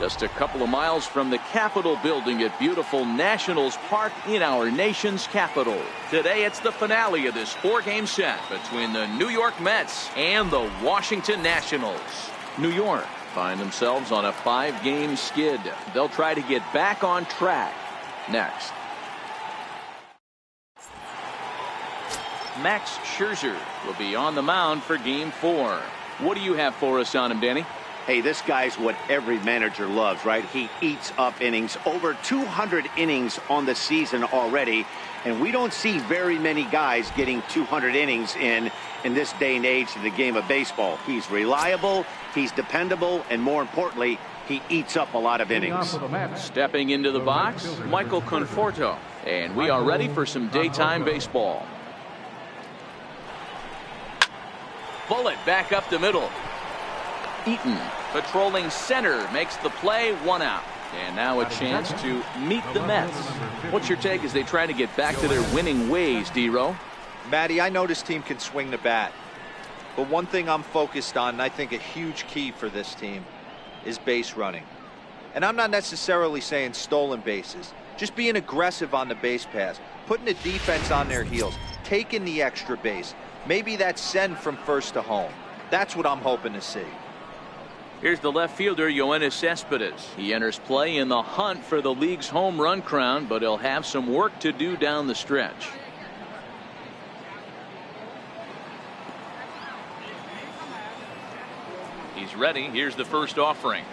Just a couple of miles from the Capitol building at beautiful Nationals Park in our nation's capital. Today it's the finale of this 4-game set between the New York Mets and the Washington Nationals. New York find themselves on a 5-game skid. They'll try to get back on track next. Max Scherzer will be on the mound for Game 4. What do you have for us on him, Danny? Hey, this guy's what every manager loves, right? He eats up innings. Over 200 innings on the season already. And we don't see very many guys getting 200 innings in this day and age of the game of baseball. He's reliable, he's dependable, and more importantly, he eats up a lot of innings. Stepping into the box, Michael Conforto. And we are ready for some daytime baseball. Bullet back up the middle. Eaton patrolling center makes the play, 1 out. And now a chance to meet the Mets. What's your take as they try to get back to their winning ways, D-Row? Matty, I know this team can swing the bat. But one thing I'm focused on, and I think a huge key for this team, is base running. And I'm not necessarily saying stolen bases. Just being aggressive on the base pass. Putting the defense on their heels. Taking the extra base. Maybe that's send from first to home. That's what I'm hoping to see. Here's the left fielder, Yoenis Cespedes. He enters play in the hunt for the league's home run crown, but he'll have some work to do down the stretch. He's ready. Here's the first offering.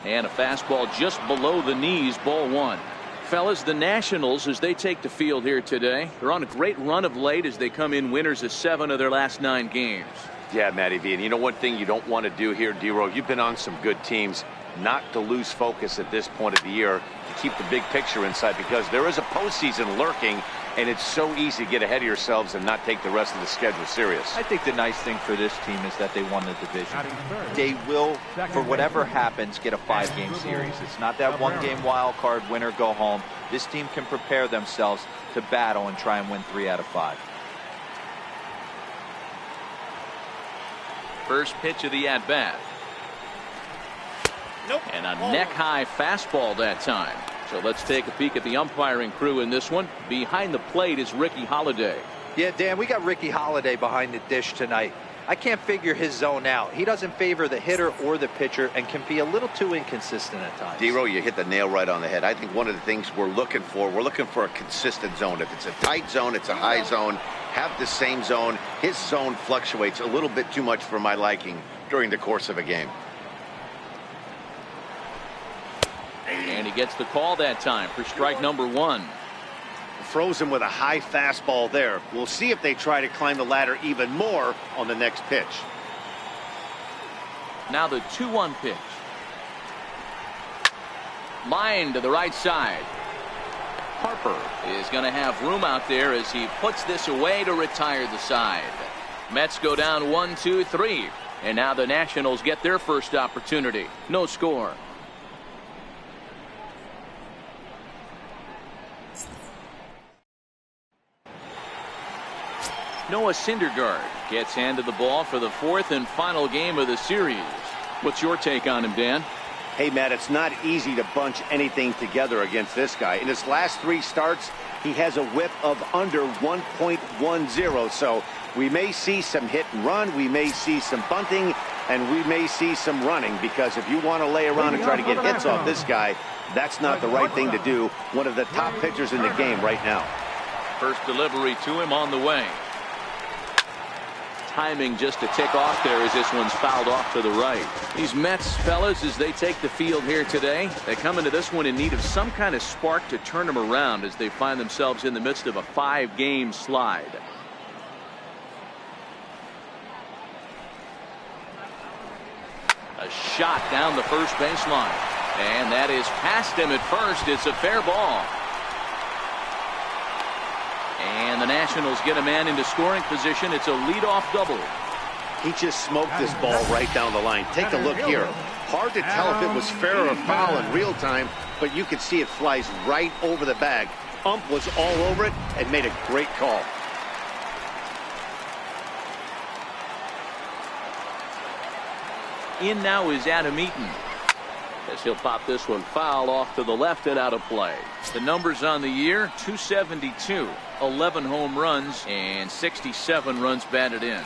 And a fastball just below the knees, ball 1. Fellas, the Nationals, as they take the field here today, they're on a great run of late as they come in winners of 7 of their last 9 games. Yeah, Matty V. And you know one thing you don't want to do here, D-Row, you've been on some good teams, not to lose focus at this point of the year, to keep the big picture inside, because there is a postseason lurking, and it's so easy to get ahead of yourselves and not take the rest of the schedule serious. I think the nice thing for this team is that they won the division. They will, for whatever happens, get a 5-game series. It's not that 1-game wild card, win or go home. This team can prepare themselves to battle and try and win 3 out of 5. First pitch of the at-bat. Nope. And a neck-high fastball that time. So let's take a peek at the umpiring crew in this one. Behind the plate is Ricky Holiday. Yeah, Dan, we got Ricky Holiday behind the dish tonight. I can't figure his zone out. He doesn't favor the hitter or the pitcher and can be a little too inconsistent at times. D-Row, you hit the nail right on the head. I think one of the things we're looking for a consistent zone. If it's a tight zone, it's a high zone. Have the same zone. His zone fluctuates a little bit too much for my liking during the course of a game. And he gets the call that time for strike number 1. Throws him with a high fastball there. We'll see if they try to climb the ladder even more on the next pitch. Now the 2-1 pitch. Line to the right side. Harper is going to have room out there as he puts this away to retire the side. Mets go down 1-2-3. And now the Nationals get their first opportunity. No score. Noah Syndergaard gets handed the ball for the 4th and final game of the series. What's your take on him, Dan? Hey, Matt, it's not easy to bunch anything together against this guy. In his last 3 starts, he has a whip of under 1.10. So we may see some hit and run. We may see some bunting, and we may see some running, because if you want to lay around and try to get hits off this guy, that's not the right thing to do. One of the top pitchers in the game right now. First delivery to him on the way. Timing just to tick off there as this one's fouled off to the right. These Mets, fellas, as they take the field here today, they come into this one in need of some kind of spark to turn them around as they find themselves in the midst of a 5-game slide. A shot down the first baseline. And that is past him at first. It's a fair ball. And the Nationals get a man into scoring position. It's a leadoff double. He just smoked this ball right down the line. Take a look here. Hard to tell if it was fair or foul in real time, but you can see it flies right over the bag. Ump was all over it and made a great call. In now is Adam Eaton. as he'll pop this one foul off to the left and out of play. The numbers on the year: 272, 11 home runs, and 67 runs batted in.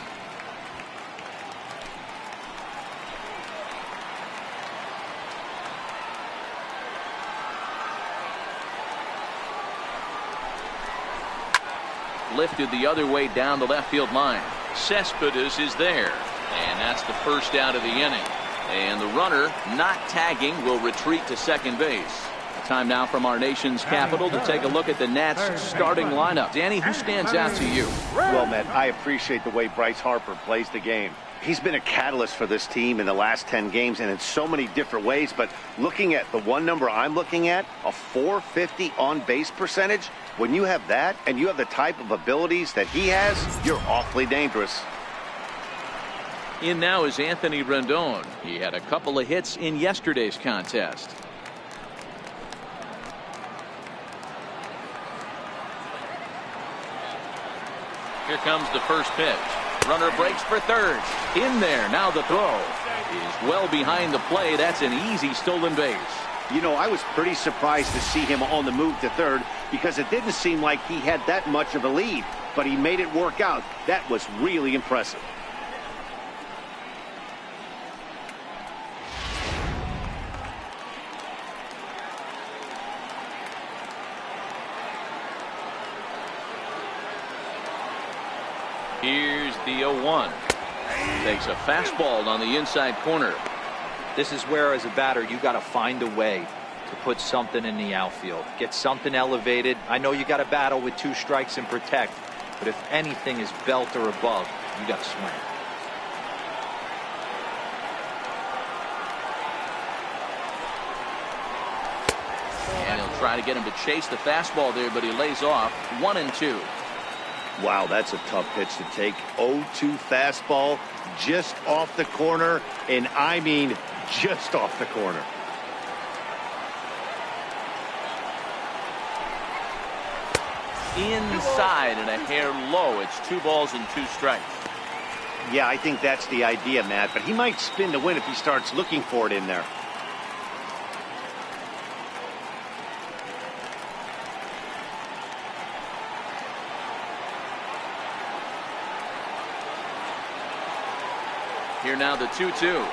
Lifted the other way down the left field line. Cespedes is there, and that's the first out of the inning. And the runner, not tagging, will retreat to second base. Time now from our nation's capital to take a look at the Nats starting lineup. Danny, who stands out to you? Well, Matt, I appreciate the way Bryce Harper plays the game. He's been a catalyst for this team in the last 10 games and in so many different ways. But looking at the one number I'm looking at, a .450 on-base percentage, when you have that and you have the type of abilities that he has, you're awfully dangerous. In now is Anthony Rendon. He had a couple of hits in yesterday's contest. Here comes the first pitch. Runner breaks for third. In there. Now the throw is well behind the play. That's an easy stolen base. You know, I was pretty surprised to see him on the move to third because it didn't seem like he had that much of a lead, but he made it work out. That was really impressive. Here's the 0-1. Takes a fastball on the inside corner. This is where, as a batter, you got to find a way to put something in the outfield. Get something elevated. I know you got to battle with 2 strikes and protect, but if anything is belt or above, you got to swing. And he'll try to get him to chase the fastball there, but he lays off. 1-2. Wow, that's a tough pitch to take. 0-2 fastball just off the corner, and I mean just off the corner. Inside and a hair low. It's 2 balls and 2 strikes. Yeah, I think that's the idea, Matt, but he might spin to win if he starts looking for it in there. Here now the 2-2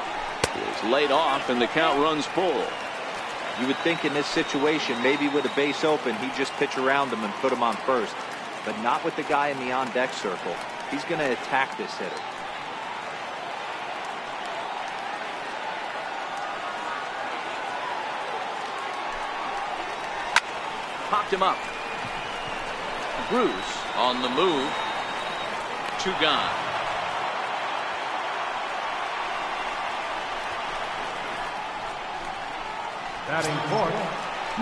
is laid off and the count runs full. You would think in this situation, maybe with a base open, he'd just pitch around him and put him on first, but not with the guy in the on-deck circle. He's going to attack this hitter. Popped him up. Bruce on the move. 2 gone.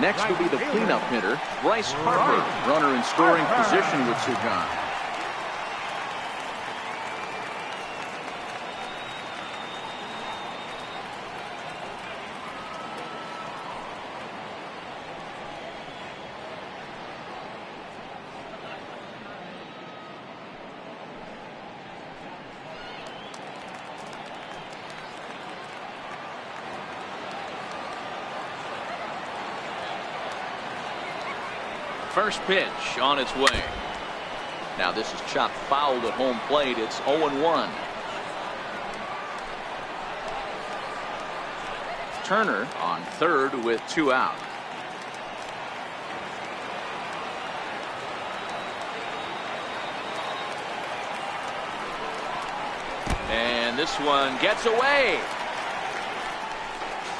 Next will be the cleanup hitter, Bryce Harper. Runner in scoring position with 2 gone. First pitch on its way. Now this is chopped foul at home plate. It's 0-1. Turner on third with 2 out. And this one gets away.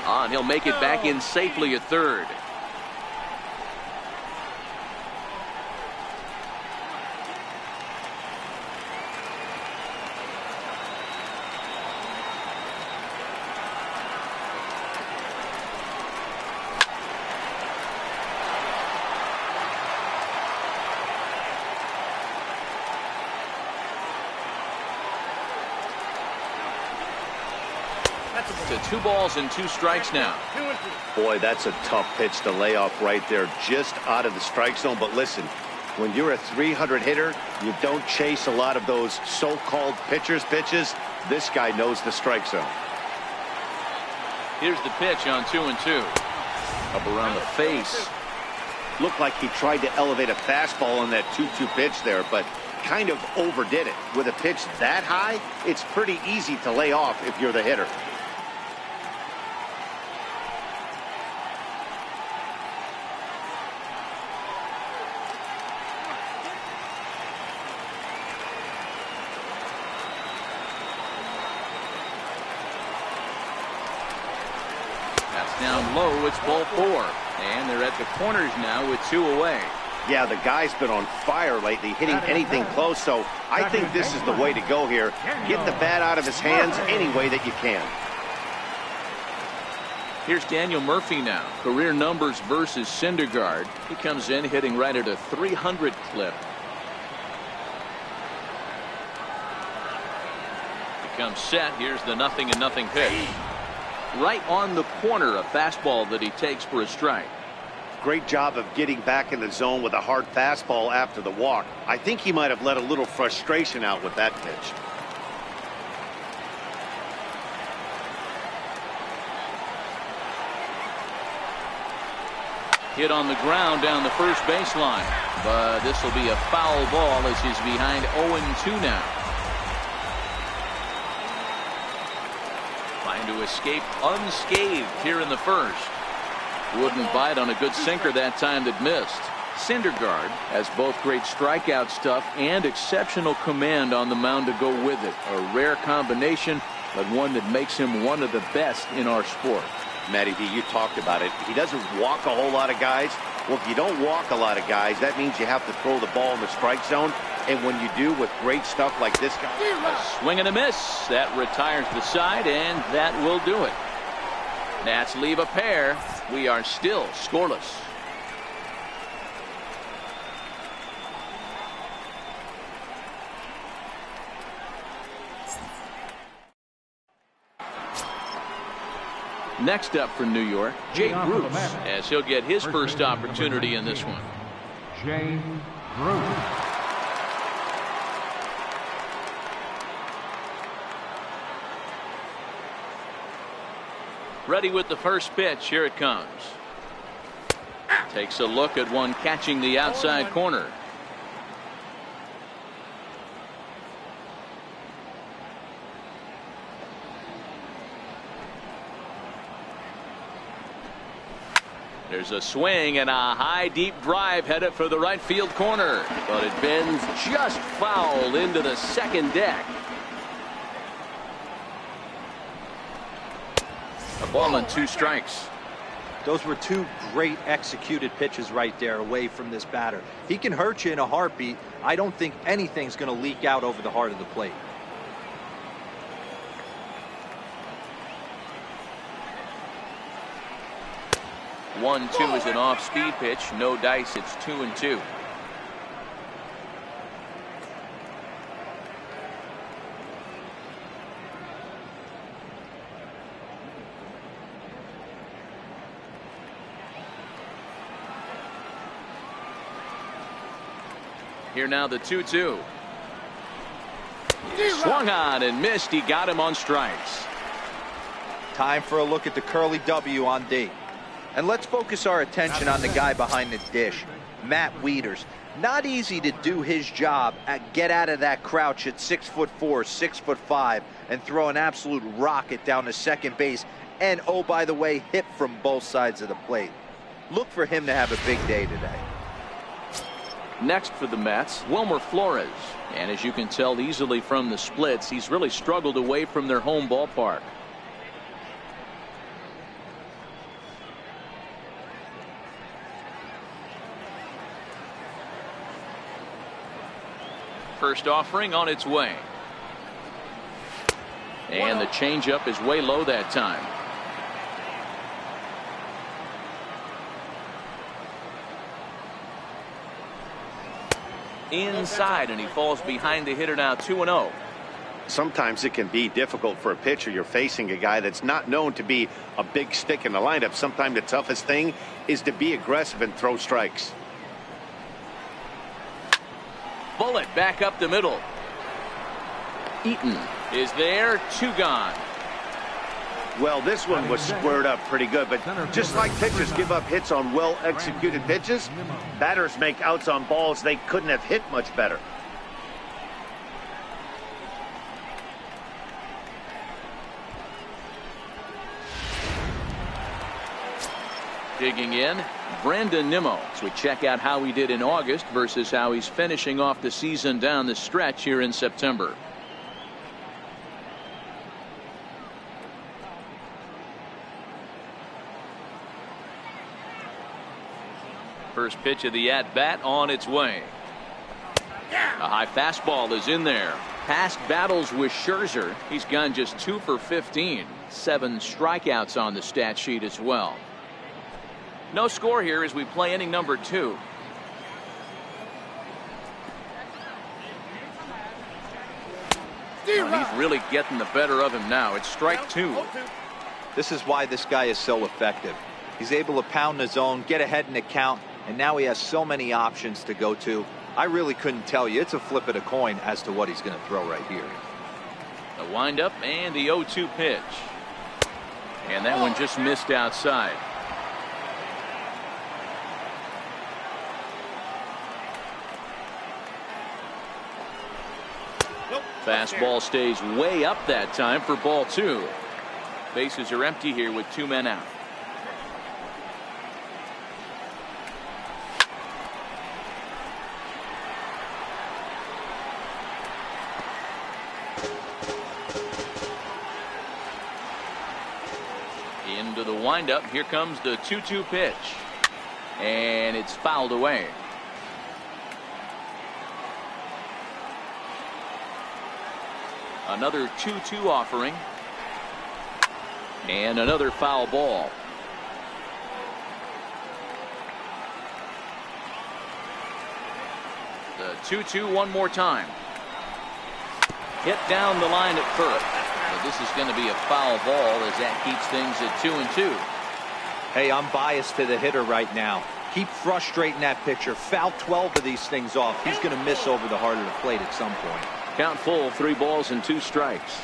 And he'll make it back in safely at third. To 2 balls and 2 strikes now. Boy, that's a tough pitch to lay off right there, just out of the strike zone. But listen, when you're a 300 hitter, you don't chase a lot of those so-called pitcher's pitches. This guy knows the strike zone. Here's the pitch on 2-2. Up around the face. Looked like he tried to elevate a fastball on that 2-2 pitch there, but kind of overdid it. With a pitch that high, it's pretty easy to lay off if you're the hitter. That's down low. It's ball 4. And they're at the corners now with 2 away. Yeah, the guy's been on fire lately, hitting anything close, so I think this is the way to go here. Get the bat out of his hands any way that you can. Here's Daniel Murphy now. Career numbers versus Syndergaard. He comes in hitting right at a 300 clip. He comes set. Here's the 0-0 pitch. Right on the corner, a fastball that he takes for a strike. Great job of getting back in the zone with a hard fastball after the walk. I think he might have let a little frustration out with that pitch. Hit on the ground down the first baseline. But this will be a foul ball as he's behind 0-2 now. Trying to escape unscathed here in the first. Wouldn't bite on a good sinker that time that missed. Syndergaard has both great strikeout stuff and exceptional command on the mound to go with it. A rare combination, but one that makes him one of the best in our sport. Matty V, you talked about it. He doesn't walk a whole lot of guys. Well, if you don't walk a lot of guys, that means you have to throw the ball in the strike zone. And when you do with great stuff like this guy. A swing and a miss. That retires the side, and that will do it. Nats leave a pair. We are still scoreless. Next up for New York, Jay Bruce, as he'll get his first opportunity in this one. Jay Bruce. Ready with the first pitch. Here it comes. Takes a look at one catching the outside corner. There's a swing and a high deep drive headed for the right field corner, but it bends just foul into the second deck. A ball and 2 strikes. Those were 2 great executed pitches right there away from this batter. He can hurt you in a heartbeat. I don't think anything's going to leak out over the heart of the plate. One, 2 is an off-speed pitch. No dice. It's 2-2. Here now the 2-2. Swung on and missed. He got him on strikes. Time for a look at the curly W on D. And let's focus our attention on the guy behind the dish, Matt Wieters. Not easy to do his job at get out of that crouch at 6'4", 6'5", and throw an absolute rocket down to second base. And oh, by the way, hit from both sides of the plate. Look for him to have a big day today. Next for the Mets, Wilmer Flores. And as you can tell easily from the splits, he's really struggled away from their home ballpark. First offering on its way. And the changeup is way low that time. Inside, and he falls behind the hitter now, 2-0. Sometimes it can be difficult for a pitcher. You're facing a guy that's not known to be a big stick in the lineup. Sometimes the toughest thing is to be aggressive and throw strikes. Bullet back up the middle. Eaton is there, 2 gone. Well, this one was squared up pretty good, but just like pitchers give up hits on well-executed pitches, batters make outs on balls they couldn't have hit much better. Digging in, Brandon Nimmo. So we check out how he did in August versus how he's finishing off the season down the stretch here in September. First pitch of the at-bat on its way. A high fastball is in there. Past battles with Scherzer, he's gone just 2 for 15. 7 strikeouts on the stat sheet as well. No score here as we play inning number 2. He's really getting the better of him now. It's strike 2. This is why this guy is so effective. He's able to pound the zone, get ahead in the count, and now he has so many options to go to. I really couldn't tell you. It's a flip of the coin as to what he's going to throw right here. The windup and the 0-2 pitch. And that one just missed outside. Fastball stays way up that time for ball 2. Bases are empty here with 2 men out. Into the windup. Here comes the 2-2 pitch. And it's fouled away. Another 2-2 offering. And another foul ball. The 2-2 one more time. Hit down the line at first. So this is going to be a foul ball as that keeps things at 2-2. Hey, I'm biased to the hitter right now. Keep frustrating that pitcher. Foul 12 of these things off. He's going to miss over the heart of the plate at some point. Count full, 3 balls and 2 strikes.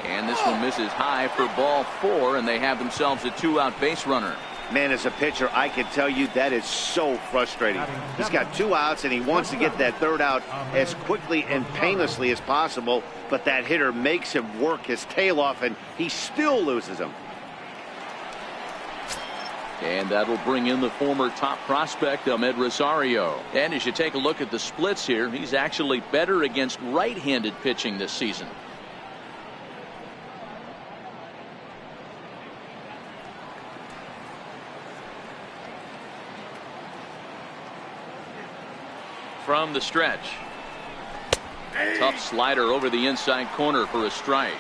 And this one misses high for ball 4, and they have themselves a 2-out base runner. Man, as a pitcher, I can tell you that is so frustrating. He's got 2 outs, and he wants to get that 3rd out as quickly and painlessly as possible, but that hitter makes him work his tail off, and he still loses him. And that'll bring in the former top prospect, Ahmed Rosario. And as you take a look at the splits here, he's actually better against right-handed pitching this season. From the stretch. Tough slider over the inside corner for a strike.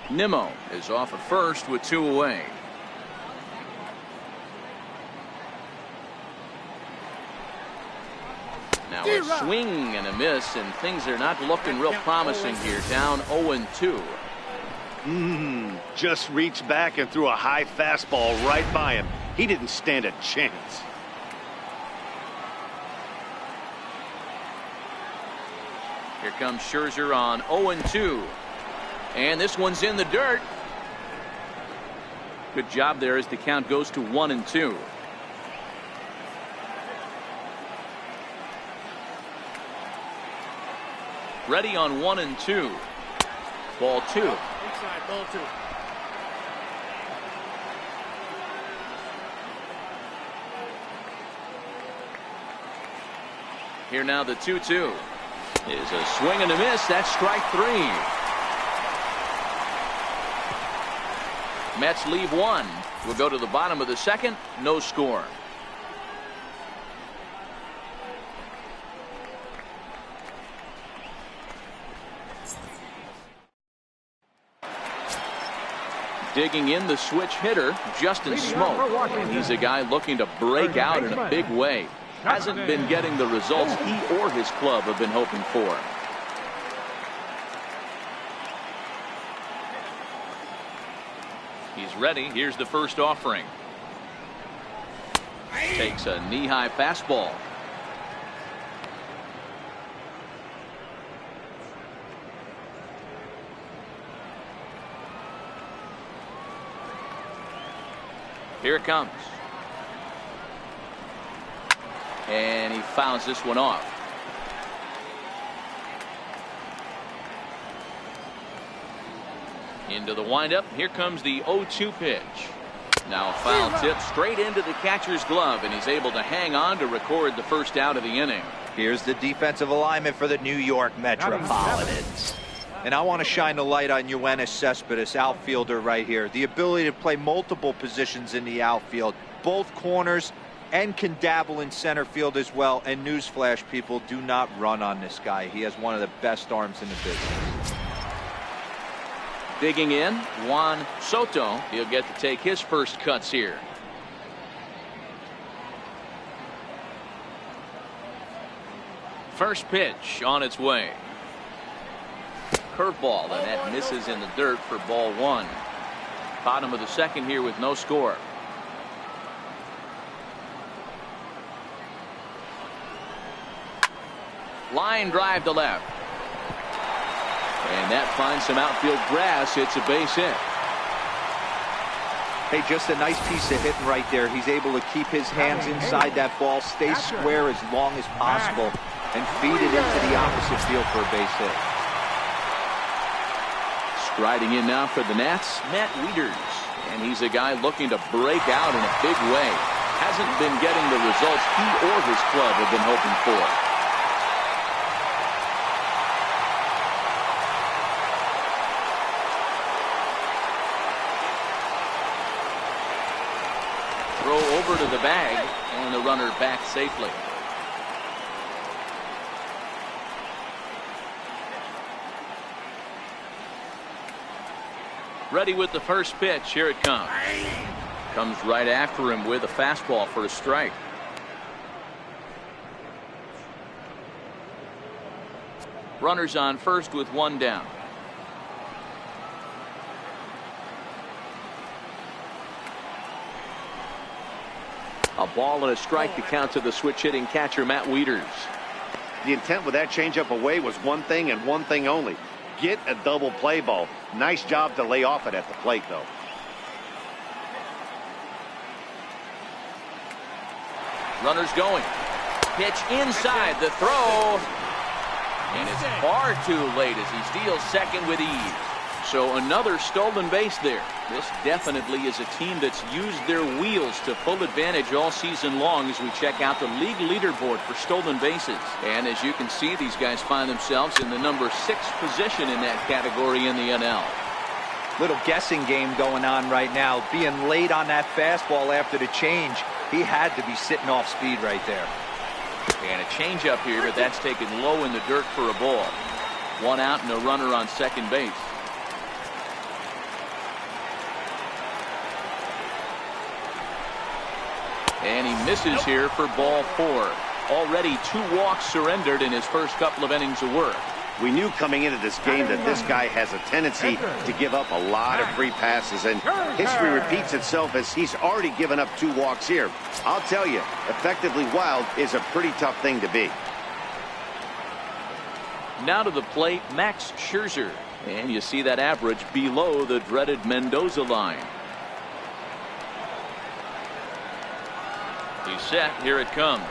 Nimmo is off at first with 2 away. Now a swing and a miss, and things are not looking real promising here. Down 0-2. Just reached back and threw a high fastball right by him. He didn't stand a chance. Here comes Scherzer on 0-2. And this one's in the dirt. Good job there as the count goes to 1-2. Ready on 1-2. Ball 2. Inside, ball 2. Here now the 2-2 is a swing and a miss. That's strike 3. Mets leave 1. We'll go to the bottom of the 2nd. No score. Digging in the switch hitter, Justin Smoke. And he's a guy looking to break out in a big way. Hasn't been getting the results he or his club have been hoping for. He's ready. Here's the first offering. Takes a knee-high fastball. Here it comes. And he fouls this one off. Into the windup. Here comes the 0-2 pitch. Now a foul tip straight into the catcher's glove, and he's able to hang on to record the first out of the inning. Here's the defensive alignment for the New York Metropolitans. And I want to shine the light on Yoenis Cespedes, outfielder right here. The ability to play multiple positions in the outfield, both corners, and can dabble in center field as well. And newsflash, people, do not run on this guy. He has one of the best arms in the business. Digging in, Juan Soto. He'll get to take his first cuts here. First pitch on its way. Curveball, and that misses in the dirt for ball one. Bottom of the second here with no score. Line drive to left. And that finds some outfield grass. It's a base hit. Hey, just a nice piece of hitting right there. He's able to keep his hands inside that ball, stay square as long as possible, and feed it into the opposite field for a base hit. Striding in now for the Nats, Matt Wieters. And he's a guy looking to break out in a big way. Hasn't been getting the results he or his club have been hoping for. Throw over to the bag, and the runner back safely. Ready with the first pitch. Here it comes. Comes right after him with a fastball for a strike. Runners on first with one down. A ball and a strike to count to the switch hitting catcher Matt Wieters. The intent with that changeup away was one thing and one thing only. Get a double play ball. Nice job to lay off it at the plate, though. Runners going. Pitch inside the throw. And it's far too late as he steals second with ease. So another stolen base there. This definitely is a team that's used their wheels to full advantage all season long as we check out the league leaderboard for stolen bases. And as you can see, these guys find themselves in the number 6 position in that category in the NL. Little guessing game going on right now. Being late on that fastball after the change. He had to be sitting off speed right there. And a changeup here, but that's taken low in the dirt for a ball. One out and a runner on second base. And he misses here for ball 4. Already 2 walks surrendered in his first couple of innings of work. We knew coming into this game that this guy has a tendency to give up a lot of free passes, and history repeats itself as he's already given up 2 walks here. I'll tell you, effectively wild is a pretty tough thing to be. Now to the plate, Max Scherzer. And you see that average below the dreaded Mendoza line. He's set. Here it comes.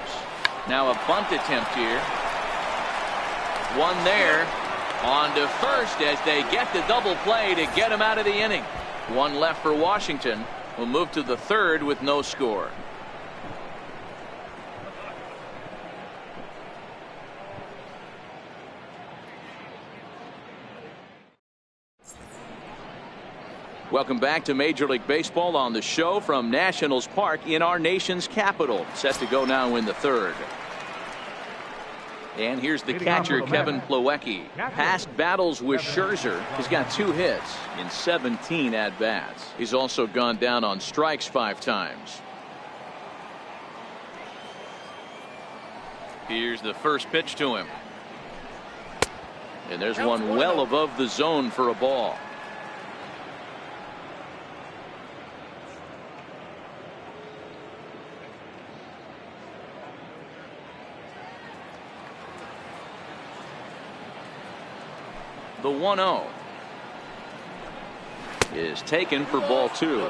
Now a bunt attempt here. One there. On to first as they get the double play to get him out of the inning. One left for Washington. We'll move to the third with no score. Welcome back to Major League Baseball on the show from Nationals Park in our nation's capital. Set to go now in the third. And here's the catcher, Kevin Plawecki. Past battles with Scherzer. He's got 2 hits in 17 at-bats. He's also gone down on strikes 5 times. Here's the first pitch to him. And there's one well above the zone for a ball. The 1-0 is taken for ball 2.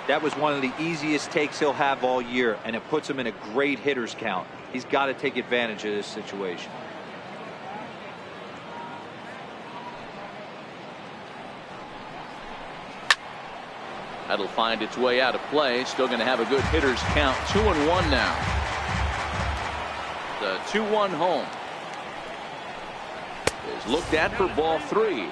That was one of the easiest takes he'll have all year, and it puts him in a great hitter's count. He's got to take advantage of this situation. That'll find its way out of play. Still going to have a good hitter's count. 2-1 now. The 2-1 home is looked at for ball 3.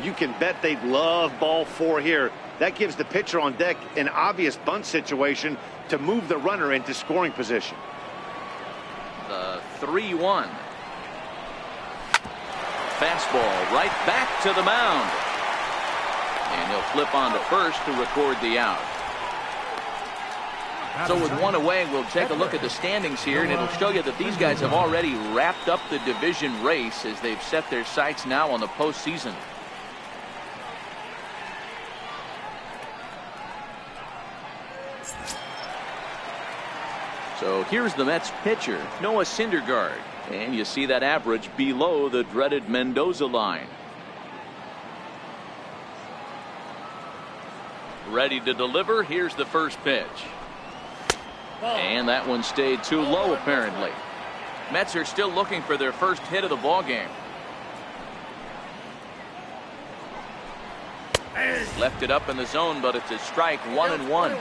You can bet they'd love ball 4 here. That gives the pitcher on deck an obvious bunt situation to move the runner into scoring position. The 3-1. Fastball right back to the mound. And he'll flip on to first to record the out. So with one away, we'll take a look at the standings here, and it'll show you that these guys have already wrapped up the division race as they've set their sights now on the postseason. So here's the Mets pitcher, Noah Syndergaard, and you see that average below the dreaded Mendoza line. Ready to deliver. Here's the first pitch. And that one stayed too low, apparently. Mets are still looking for their first hit of the ball game. Left it up in the zone, but it's a strike. 1-1.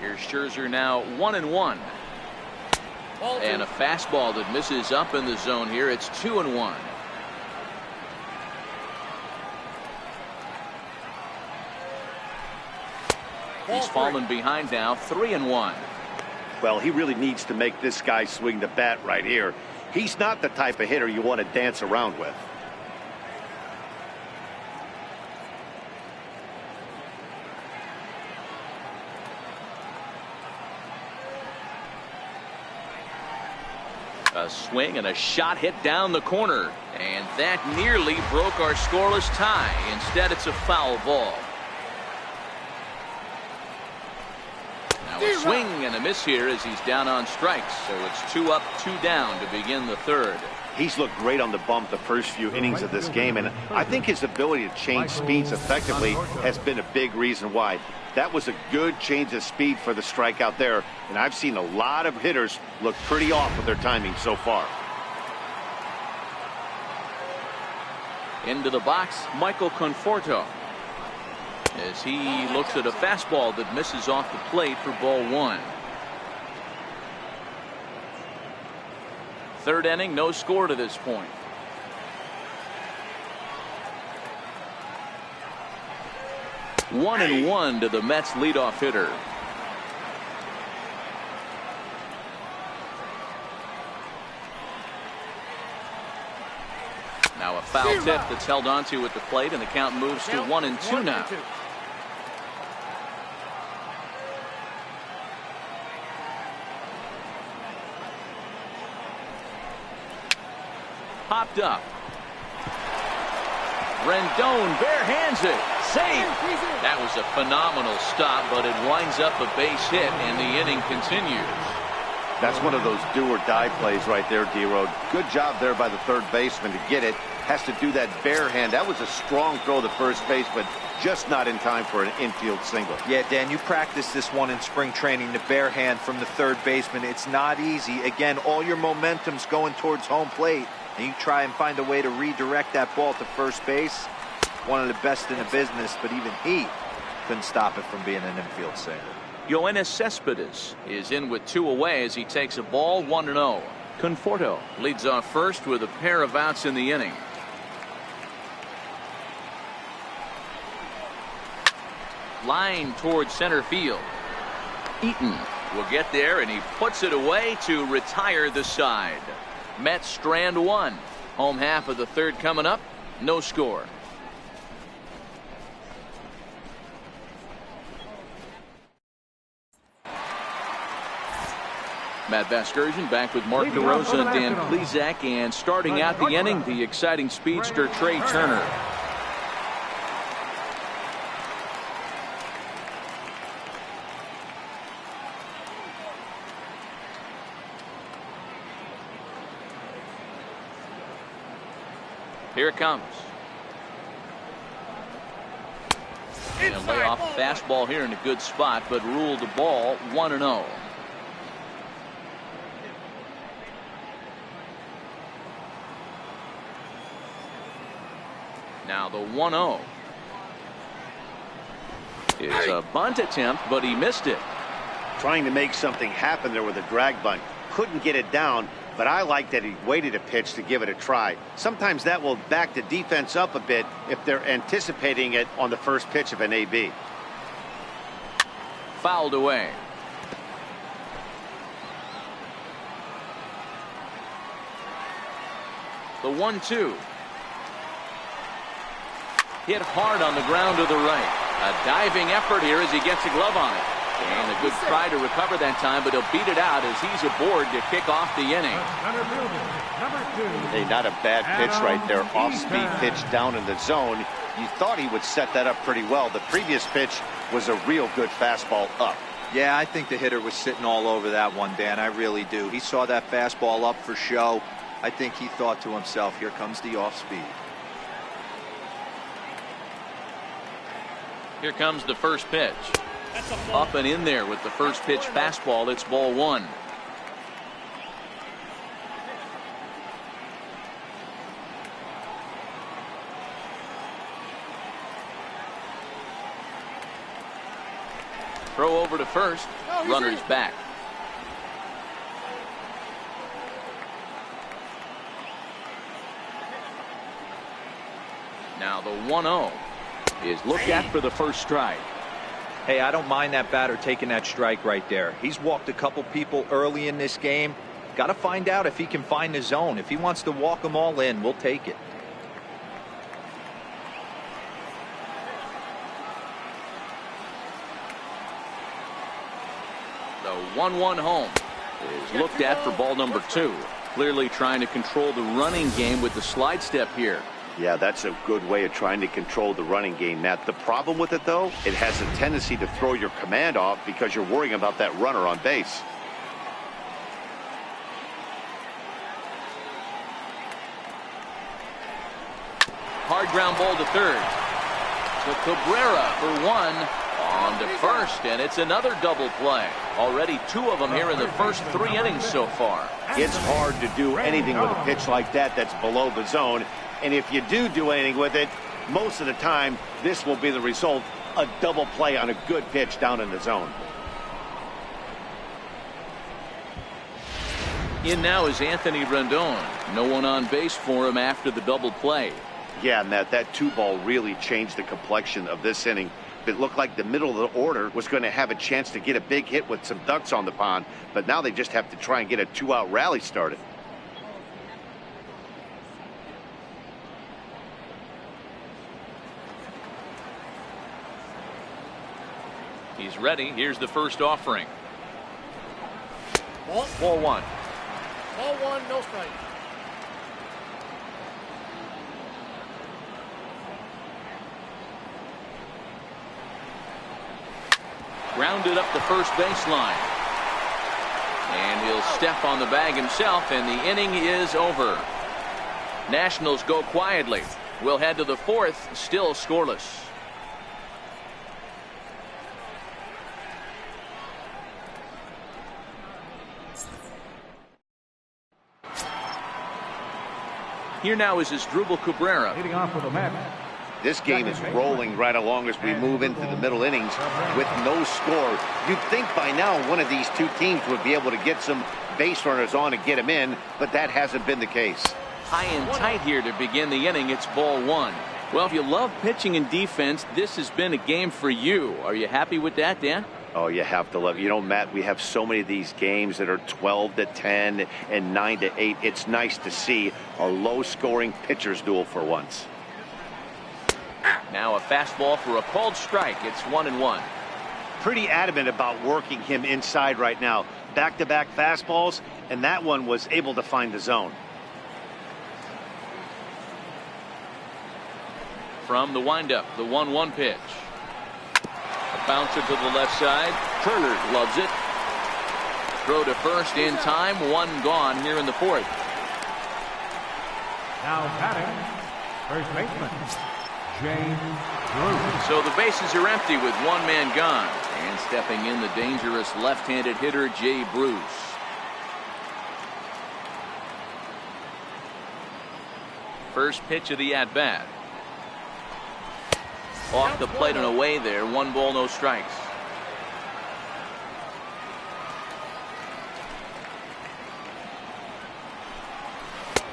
Here's Scherzer now 1-1. And a fastball that misses up in the zone here. It's 2-1. He's fallen behind now. 3-1. Well, he really needs to make this guy swing the bat right here. He's not the type of hitter you want to dance around with. A swing and a shot hit down the corner, and that nearly broke our scoreless tie. Instead, it's a foul ball. Now a swing and a miss here as he's down on strikes. So it's 2 up, 2 down to begin the third. He's looked great on the bump the first few innings of this game, and I think his ability to change speeds effectively has been a big reason why. That was a good change of speed for the strikeout there, and I've seen a lot of hitters look pretty off with their timing so far. Into the box, Michael Conforto, as he looks at a fastball that misses off the plate for ball 1. Third inning, no score to this point. One and one to the Mets leadoff hitter. Now a foul tip that's held onto at the plate, and the count moves to 1-2 now. Popped up. Rendon barehands it. Safe. That was a phenomenal stop, but it winds up a base hit, and the inning continues. That's one of those do-or-die plays right there, D-Road. Good job there by the third baseman to get it. Has to do that bare hand. That was a strong throw to first base, but just not in time for an infield single. Yeah, Dan, you practiced this one in spring training, the bare hand from the third baseman. It's not easy. Again, all your momentum's going towards home plate, and you try and find a way to redirect that ball to first base. One of the best in the business, but even he couldn't stop it from being an infield single. Yoenis Cespedes is in with 2 away as he takes a ball. 1-0. Conforto leads off first with a pair of outs in the inning. Line towards center field. Eaton will get there, and he puts it away to retire the side. Mets strand 1. Home half of the third coming up. No score. Matt Vasgersian back with Mark DeRosa and Dan Plesac, and starting out the inning, the exciting speedster Trey Turner. Here it comes. And a lay off fastball here in a good spot, but ruled the ball 1-0. Now the 1-0 is a bunt attempt, but he missed it. Trying to make something happen there with a drag bunt. Couldn't get it down, but I like that he waited a pitch to give it a try. Sometimes that will back the defense up a bit if they're anticipating it on the first pitch of an AB. Fouled away. The 1-2. Hit hard on the ground to the right. A diving effort here as he gets a glove on it. And a good try to recover that time, but he'll beat it out as he's aboard to kick off the inning. Hey, not a bad pitch right there. Off-speed pitch down in the zone. You thought he would set that up pretty well. The previous pitch was a real good fastball up. Yeah, I think the hitter was sitting all over that one, Dan. I really do. He saw that fastball up for show. I think he thought to himself, here comes the off-speed. Here comes the first pitch. Up and in there with the first pitch fastball. It's ball one. Throw over to first. Runner's back. Now the 1-0 is looked at for the first strike. Hey, I don't mind that batter taking that strike right there. He's walked a couple people early in this game. Got to find out if he can find the zone. If he wants to walk them all in, we'll take it. The 1-1 home is looked at for ball number 2. Clearly trying to control the running game with the slide step here. Yeah, that's a good way of trying to control the running game, Matt. The problem with it, though, it has a tendency to throw your command off because you're worrying about that runner on base. Hard ground ball to third. To Cabrera for one. On to first, and it's another double play. Already 2 of them here in the first 3 innings so far. It's hard to do anything with a pitch like that that's below the zone. And if you do anything with it, most of the time, this will be the result, a double play on a good pitch down in the zone. In now is Anthony Rendon. No one on base for him after the double play. Yeah, Matt, that 2-ball really changed the complexion of this inning. It looked like the middle of the order was going to have a chance to get a big hit with some ducks on the pond, but now they just have to try and get a 2-out rally started. He's ready. Here's the first offering. Ball 1. Ball 1, no strike. Grounded up the first baseline. And he'll step on the bag himself, and the inning is over. Nationals go quietly. We'll head to the 4th, still scoreless. Here now is Asdrubal Cabrera. Leading off with a match. This game is rolling right along as we move into the middle innings with no score. You'd think by now one of these 2 teams would be able to get some base runners on and get them in, but that hasn't been the case. High and tight here to begin the inning. It's ball 1. Well, if you love pitching and defense, this has been a game for you. Are you happy with that, Dan? Oh, you have to love it. You know, Matt, we have so many of these games that are 12-10 and 9-8. It's nice to see a low-scoring pitcher's duel for once. Now a fastball for a called strike. It's 1-1. Pretty adamant about working him inside right now. Back-to-back fastballs, and that one was able to find the zone. From the windup, the 1-1 pitch. A bouncer to the left side. Turner loves it. Throw to first in time. One gone here in the fourth. Now batting, first baseman, James Bruce. So the bases are empty with one man gone. And stepping in, the dangerous left-handed hitter, Jay Bruce. First pitch of the at-bat. Off the plate and away there. 1 ball, no strikes.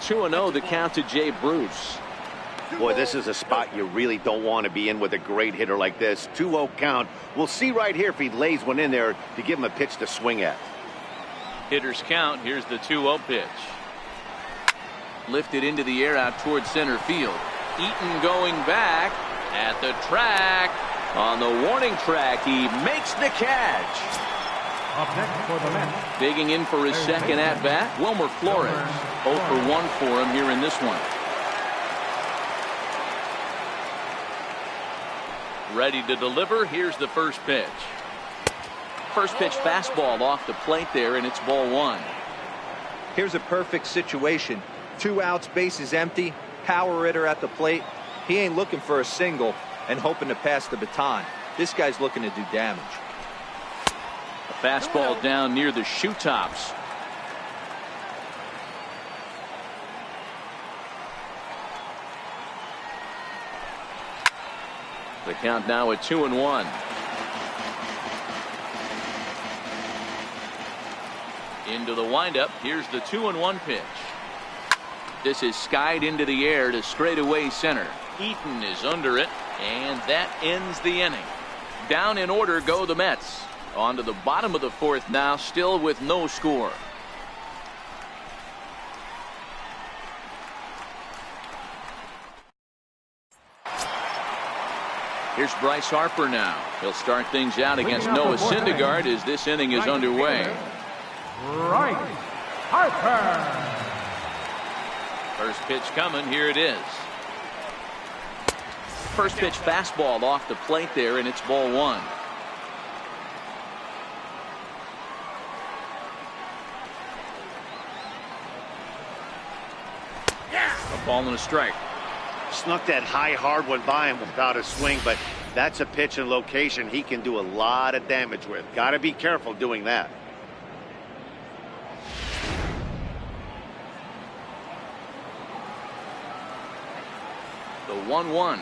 Two and 0 the count to Jay Bruce. Boy, this is a spot you really don't want to be in with a great hitter like this. 2-0 count. We'll see right here if he lays one in there to give him a pitch to swing at. Hitters count. Here's the 2-0 pitch. Lifted into the air out towards center field. Eaton going back at the track. On the warning track, he makes the catch. Up next for the Mets, Digging in for his second at-bat, Wilmer Flores. 0 for 1 for him here in this one. Ready to deliver. Here's the first pitch. First pitch fastball off the plate there, and it's ball 1. Here's a perfect situation. 2 outs, bases empty, power hitter at the plate. He ain't looking for a single and hoping to pass the baton. This guy's looking to do damage. A fastball down near the shoe tops. The count now at 2-1. Into the windup. Here's the 2-1 pitch. This is skied into the air to straightaway center. Eaton is under it, and that ends the inning. Down in order go the Mets. On to the bottom of the fourth now, still with no score. Here's Bryce Harper now. He'll start things out against Noah Syndergaard as this inning is underway. Bryce Harper. First pitch coming. Here it is. First pitch fastball off the plate there, and it's ball 1. A ball and a strike. Snuck that high hard one by him without a swing, but that's a pitch and location he can do a lot of damage with. Got to be careful doing that. The 1-1.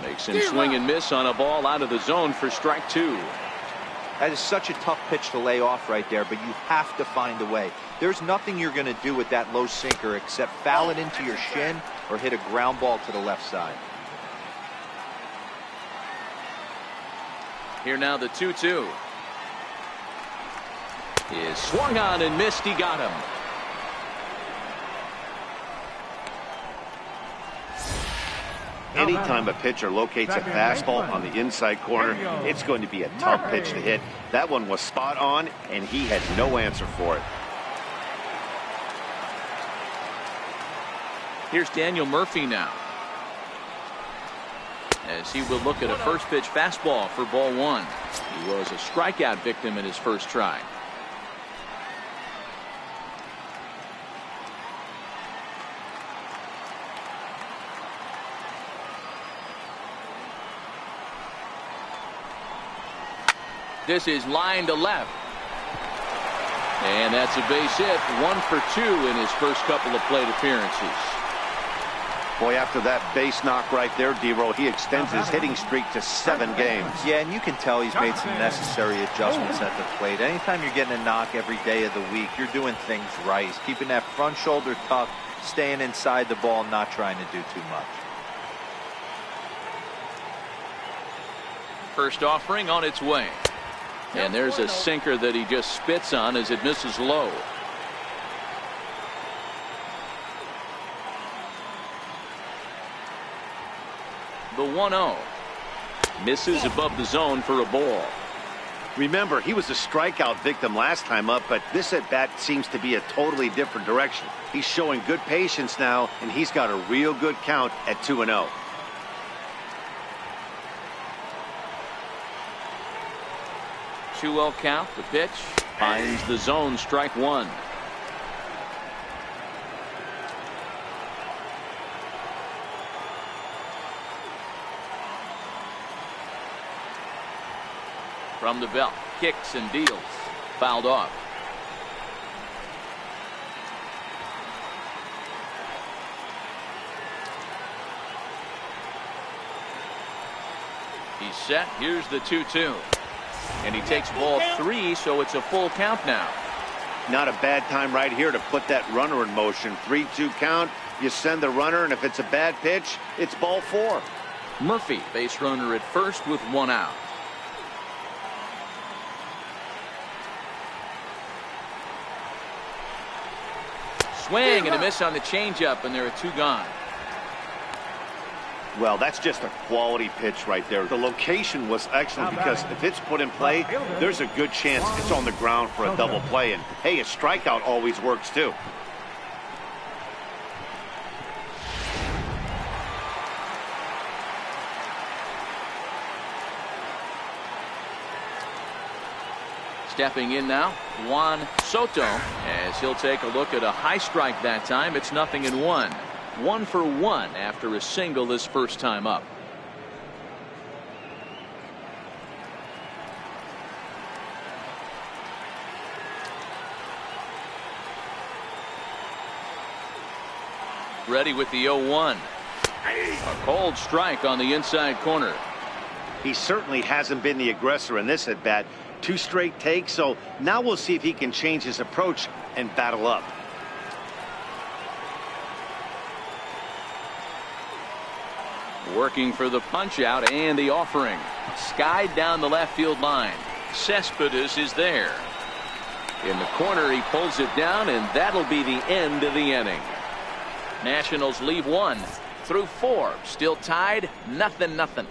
Makes him swing and miss on a ball out of the zone for strike 2. That is such a tough pitch to lay off right there, but you have to find a way. There's nothing you're going to do with that low sinker except foul it into your shin or hit a ground ball to the left side. Here now the 2-2. Is swung on and missed. He got him. Anytime a pitcher locates a fastball on the inside corner, it's going to be a tough pitch to hit. That one was spot on, and he had no answer for it. Here's Daniel Murphy now, as he will look at a first pitch fastball for ball 1. He was a strikeout victim in his first try. This is line to left. And that's a base hit. 1 for 2 in his first couple of plate appearances. Boy, after that base knock right there, D-Row, he extends his hitting streak to 7 games. Yeah, and you can tell he's made some necessary adjustments at the plate. Anytime you're getting a knock every day of the week, you're doing things right. He's keeping that front shoulder tucked, staying inside the ball, not trying to do too much. First offering on its way. And there's a sinker that he just spits on as it misses low. The 1-0. Misses above the zone for a ball. Remember, he was a strikeout victim last time up, but this at-bat seems to be a totally different direction. He's showing good patience now, and he's got a real good count at 2-0. Two-0 count. The pitch finds the zone. Strike one. From the belt, kicks and deals. Fouled off. He's set. Here's the 2-2. And he takes ball 3, so it's a full count now. Not a bad time right here to put that runner in motion. 3-2 count. You send the runner, and if it's a bad pitch, it's ball 4. Murphy, base runner at first with 1 out. Swing and a miss on the changeup, and there are 2 gone. Well, that's just a quality pitch right there. The location was excellent because if it's put in play, there's a good chance it's on the ground for a double play. And, hey, a strikeout always works, too. Stepping in now, Juan Soto, as he'll take a look at a high strike that time. It's 0-1. 1 for 1 after a single this first time up. Ready with the 0-1. A cold strike on the inside corner. He certainly hasn't been the aggressor in this at bat. 2 straight takes, so now we'll see if he can change his approach and battle up. Working for the punch out and the offering. Skied down the left field line. Cespedes is there. In the corner, he pulls it down, and that'll be the end of the inning. Nationals leave 1 through 4. Still tied, 0-0.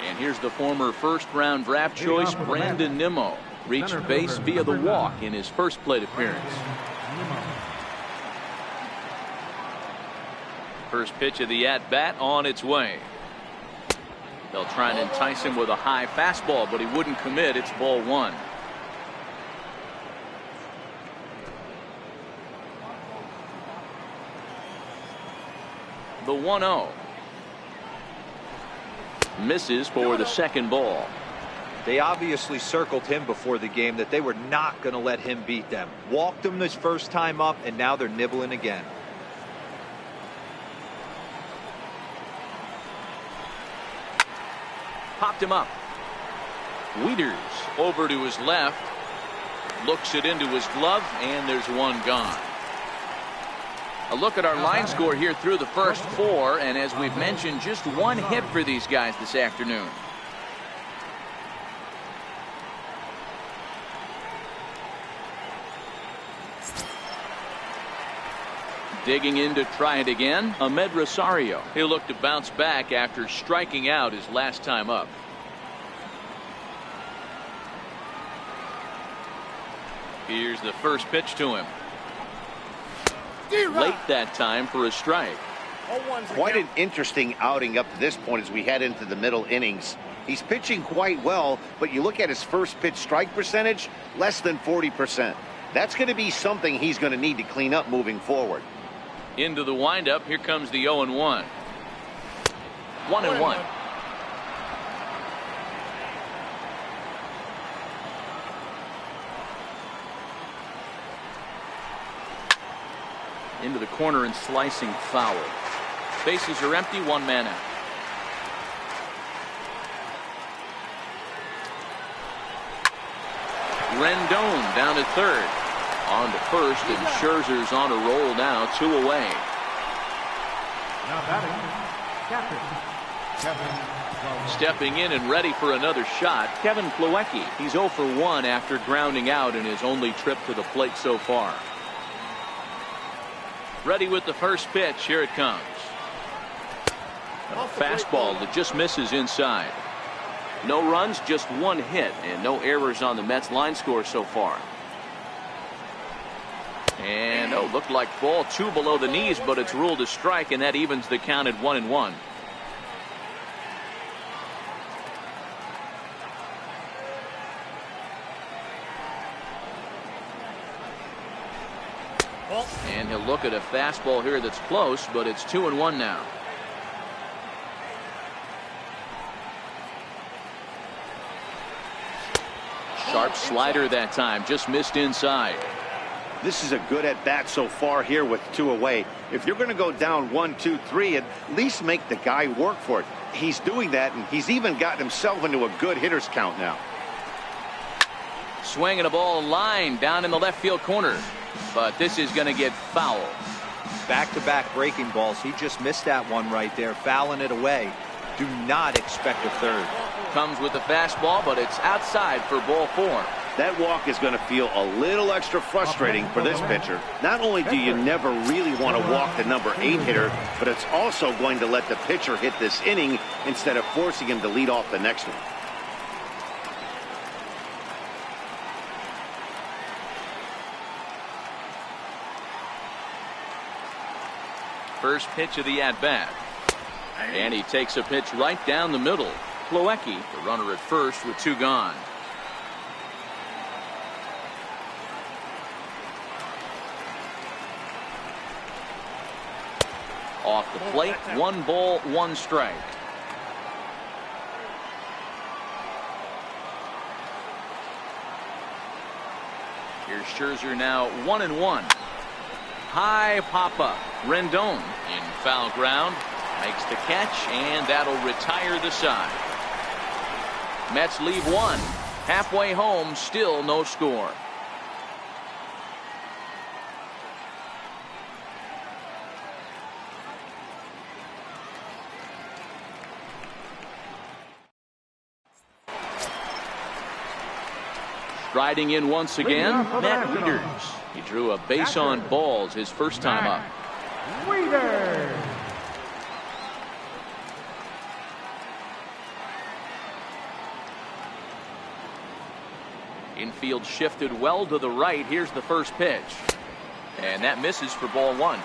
And here's the former first-round draft choice, Brandon Nimmo. Reached base via the walk in his first plate appearance. First pitch of the at-bat on its way. They'll try and entice him with a high fastball, but he wouldn't commit. It's ball 1. The 1-0. Misses for the second ball. They obviously circled him before the game that they were not going to let him beat them. Walked him this first time up, and now they're nibbling again. Popped him up. Wieters over to his left. Looks it into his glove, and there's 1 gone. A look at our line score here through the first 4, and as we've mentioned, just 1 hit for these guys this afternoon. Digging in to try it again, Ahmed Rosario. He'll look to bounce back after striking out his last time up. Here's the first pitch to him. Late that time for a strike. Quite an interesting outing up to this point as we head into the middle innings. He's pitching quite well, but you look at his first pitch strike percentage, less than 40%. That's going to be something he's going to need to clean up moving forward. Into the windup, here comes the 0-1. 1-1. Into the corner and slicing foul. Bases are empty, 1 man out. Rendon down at third. On to first, and Scherzer's on a roll now, 2 away. Now batting, Kevin. Stepping in and ready for another shot, Kevin Plawecki. He's 0 for 1 after grounding out in his only trip to the plate so far. Ready with the first pitch. Here it comes. A fastball that just misses inside. No runs, just 1 hit, and no errors on the Mets line score so far. And looked like ball 2 below the knees, but it's ruled a strike, and that evens the count at 1-1. And he'll look at a fastball here that's close, but it's 2-1 now. Sharp slider that time, just missed inside. This is a good at bat so far here with 2 away. If you're going to go down 1, 2, 3, at least make the guy work for it. He's doing that, and he's even gotten himself into a good hitter's count now. Swinging a ball line down in the left field corner, but this is going to get foul. Back-to-back breaking balls. He just missed that one right there, fouling it away. Do not expect a third. Comes with the fastball, but it's outside for ball 4. That walk is going to feel a little extra frustrating for this pitcher. Not only do you never really want to walk the number 8 hitter, but it's also going to let the pitcher hit this inning instead of forcing him to lead off the next one. First pitch of the at-bat. And he takes a pitch right down the middle. Plawecki, the runner at first with 2 gone. Off the plate, 1 ball, 1 strike. Here's Scherzer now 1-1. High pop-up. Rendon in foul ground. Makes the catch, and that'll retire the side. Mets leave 1. Halfway home, still no score. Striding in once again, Matt Wieters. He drew a base on balls his first time up. Wieters. Infield shifted well to the right. Here's the first pitch. And that misses for ball 1.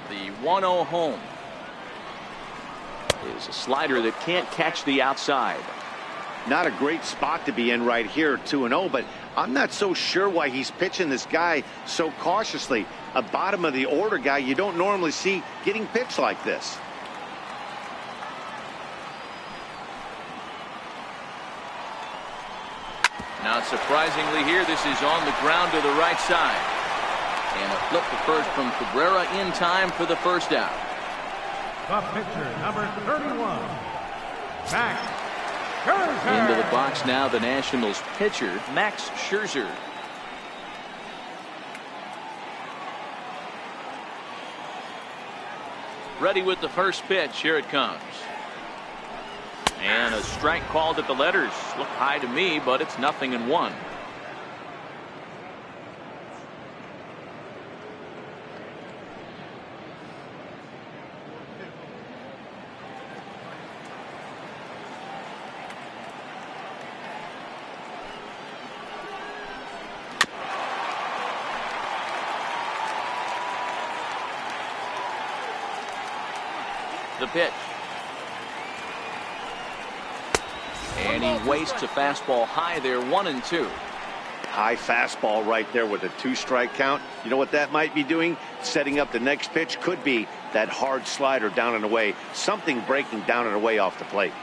The 1-0 home is a slider that can't catch the outside. Not a great spot to be in right here, 2-0, but I'm not so sure why he's pitching this guy so cautiously. A bottom of the order guy you don't normally see getting pitched like this. Not surprisingly here, this is on the ground to the right side. And a flip to first from Cabrera in time for the first out. The pitcher, number 31, Max Scherzer. Into the box now, the Nationals pitcher, Max Scherzer. Ready with the first pitch. Here it comes. And a strike called at the letters. Looked high to me, but it's 0-1. The pitch. And he wastes a fastball high there, 1-2. High fastball right there with a 2-strike count. You know what that might be doing? Setting up the next pitch. Could be that hard slider down and away. Something breaking down and away off the plate.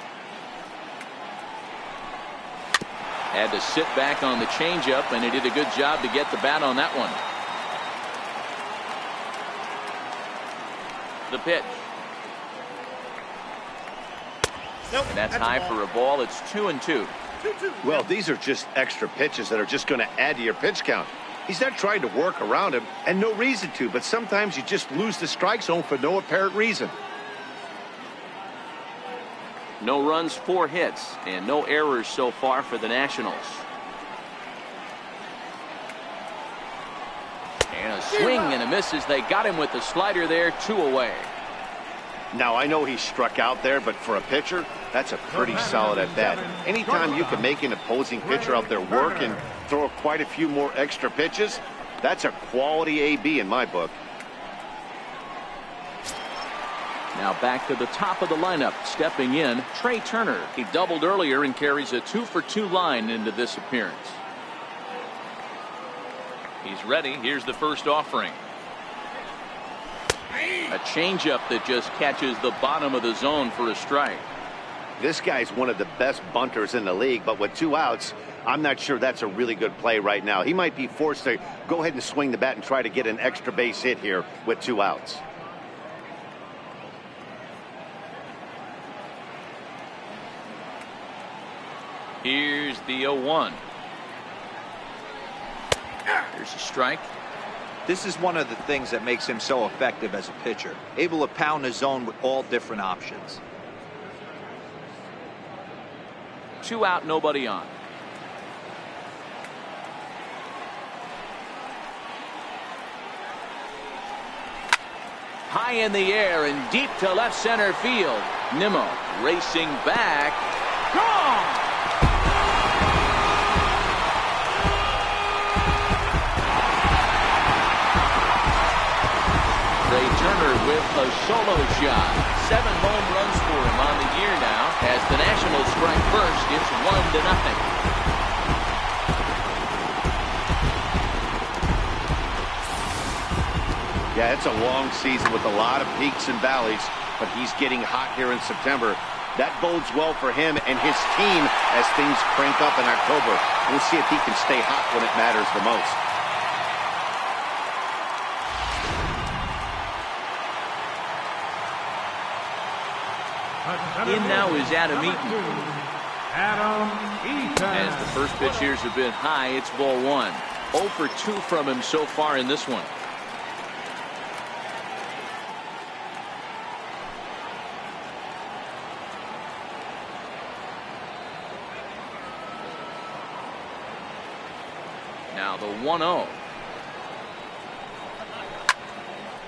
Had to sit back on the changeup, and he did a good job to get the bat on that one. The pitch. Nope, And that's high for a ball. It's 2-2. Well, these are just extra pitches that are just going to add to your pitch count. He's not trying to work around him, and no reason to, but sometimes you just lose the strike zone for no apparent reason. No runs, 4 hits, and no errors so far for the Nationals. And a swing and a miss as they got him with the slider there, 2 away. Now, I know he struck out there, but for a pitcher, that's a pretty solid at bat. Anytime you can make an opposing pitcher out there work and throw quite a few more extra pitches, that's a quality AB in my book. Now back to the top of the lineup, stepping in, Trey Turner. He doubled earlier and carries a 2-for-2 line into this appearance. He's ready. Here's the first offering. A changeup that just catches the bottom of the zone for a strike. This guy's one of the best bunters in the league, but with 2 outs, I'm not sure that's a really good play right now. He might be forced to go ahead and swing the bat and try to get an extra base hit here with 2 outs. Here's the 0-1. Here's a strike. This is one of the things that makes him so effective as a pitcher. Able to pound the zone with all different options. 2 out, nobody on. High in the air and deep to left center field. Nimmo racing back. Gone! Trey Turner with a solo shot. 7 home runs for him on the year now. As the Nationals strike first, it's 1-0. Yeah, it's a long season with a lot of peaks and valleys, but he's getting hot here in September. That bodes well for him and his team as things crank up in October. We'll see if he can stay hot when it matters the most. In now is Adam Eaton. Adam Eaton. As the first pitch here's a bit high, it's ball 1. 0 for 2 from him so far in this one. Now the 1-0.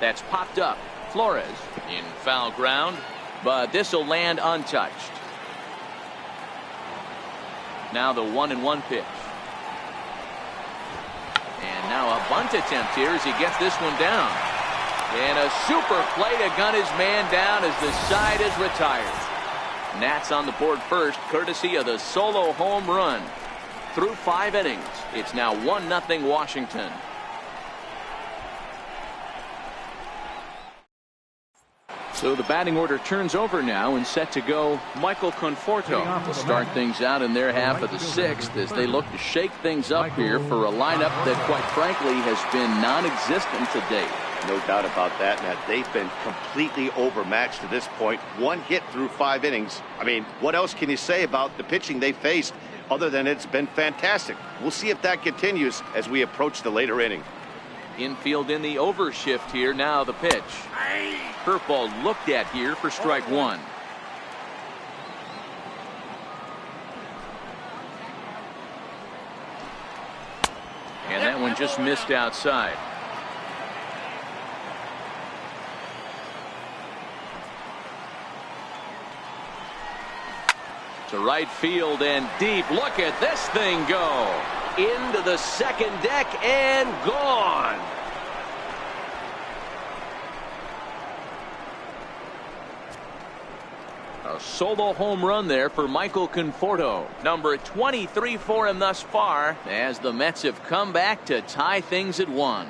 That's popped up. Flores in foul ground, but this will land untouched. Now the 1-1 pitch. And now a bunt attempt here as he gets this one down. And a super play to gun his man down as the side is retired. Nats on the board first, courtesy of the solo home run. Through 5 innings, it's now 1-0 Washington. So the batting order turns over now and set to go Michael Conforto to start things out in their half of the 6th as they look to shake things up here for a lineup that quite frankly has been non-existent to date. No doubt about that, Matt. They've been completely overmatched to this point. 1 hit through 5 innings. I mean, what else can you say about the pitching they faced other than it's been fantastic? We'll see if that continues as we approach the later inning. Infield in the overshift here. Now the pitch. Curveball looked at here for strike 1. And that one just missed outside. To right field and deep. Look at this thing go. Into the second deck and gone. A solo home run there for Michael Conforto. Number 23 for him thus far as the Mets have come back to tie things at 1.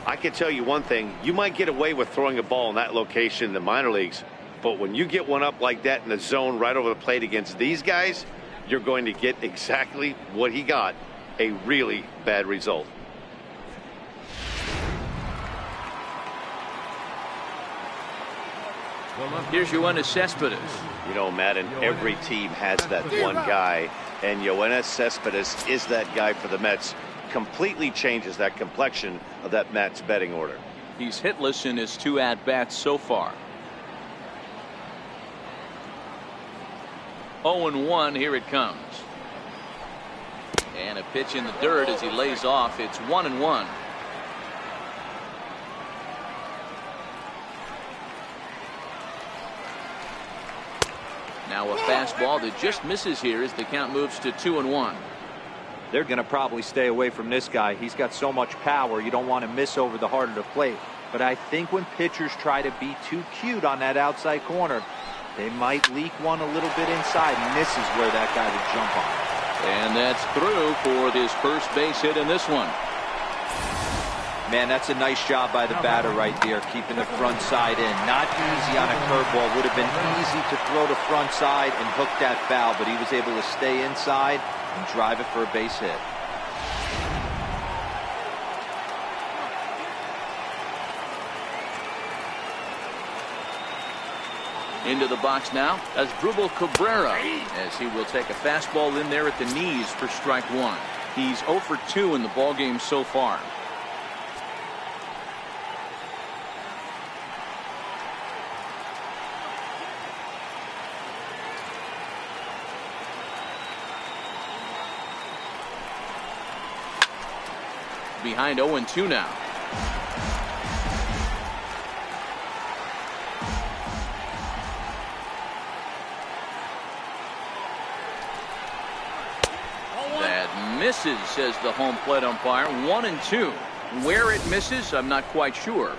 I can tell you one thing. You might get away with throwing a ball in that location in the minor leagues, but when you get one up like that in the zone right over the plate against these guys, you're going to get exactly what he got, a really bad result. Here's Yoenis Cespedes. You know, Madden, every team has that one guy, and Yoenis Cespedes is that guy for the Mets. Completely changes that complexion of that Mets betting order. He's hitless in his 2 at-bats so far. 0-1, here it comes. And a pitch in the dirt as he lays off. It's 1-1. Now a fastball that just misses here as the count moves to 2-1. They're going to probably stay away from this guy. He's got so much power. You don't want to miss over the heart of the plate. But I think when pitchers try to be too cute on that outside corner, they might leak one a little bit inside, and this is where that guy would jump on. And that's through for his first base hit in this one. Man, that's a nice job by the batter right there, keeping the front side in. Not easy on a curveball. Would have been easy to throw the front side and hook that foul, but he was able to stay inside and drive it for a base hit. Into the box now as Asdrubal Cabrera, as he will take a fastball in there at the knees for strike 1. He's 0 for 2 in the ballgame so far. Behind 0-2 now. That misses, says the home plate umpire. 1-2. Where it misses, I'm not quite sure.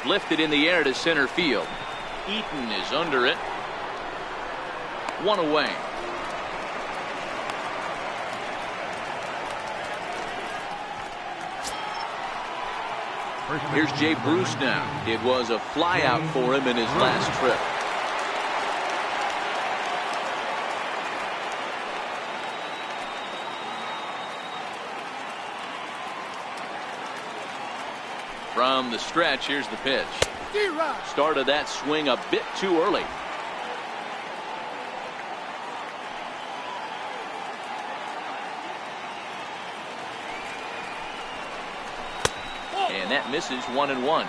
Lifted in the air to center field. Eaton is under it. 1 away. Here's Jay Bruce now. It was a flyout for him in his last trip. From the stretch, here's the pitch. Started that swing a bit too early. And that misses. 1-1.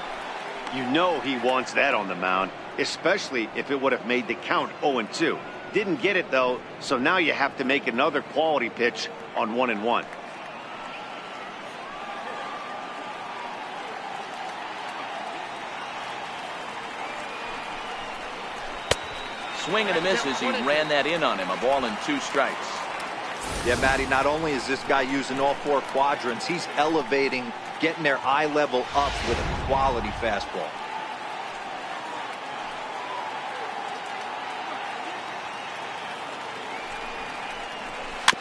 You know he wants that on the mound, especially if it would have made the count 0-2. Didn't get it though, so now you have to make another quality pitch on 1-1. Swing and a miss as he ran that in on him. A ball and 2 strikes. Yeah, Matty, not only is this guy using all 4 quadrants, he's elevating, getting their eye level up with a quality fastball.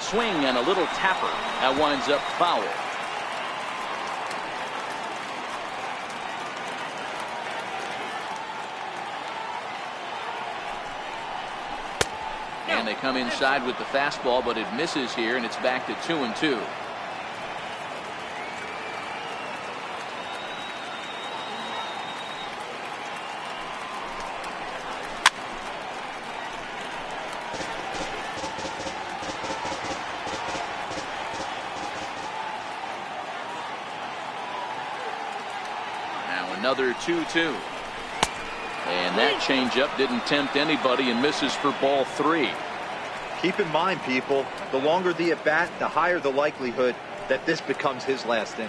Swing and a little tapper. That winds up foul. And they come inside with the fastball, but it misses here, and it's back to 2-2. Now another 2-2. And that changeup didn't tempt anybody and misses for ball 3. Keep in mind, people, the longer the at-bat, the higher the likelihood that this becomes his last inning.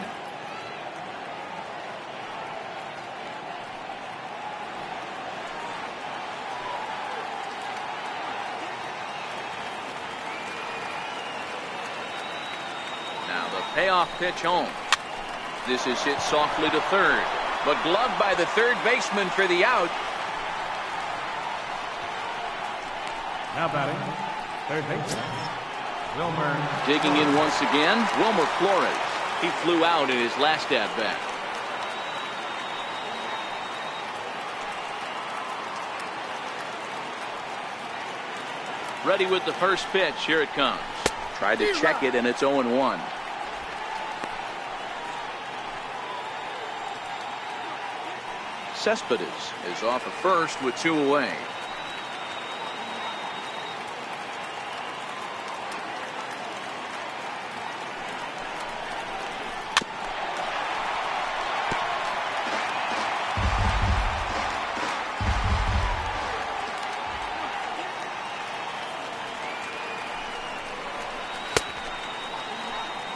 Now the payoff pitch home. This is hit softly to third, but gloved by the third baseman for the out. Now batting, Third baseman, Wilmer. Digging in once again, Wilmer Flores. He flew out in his last at-bat. Ready with the first pitch. Here it comes. Tried to check it, and it's 0-1. Cespedes is off at first with 2 away.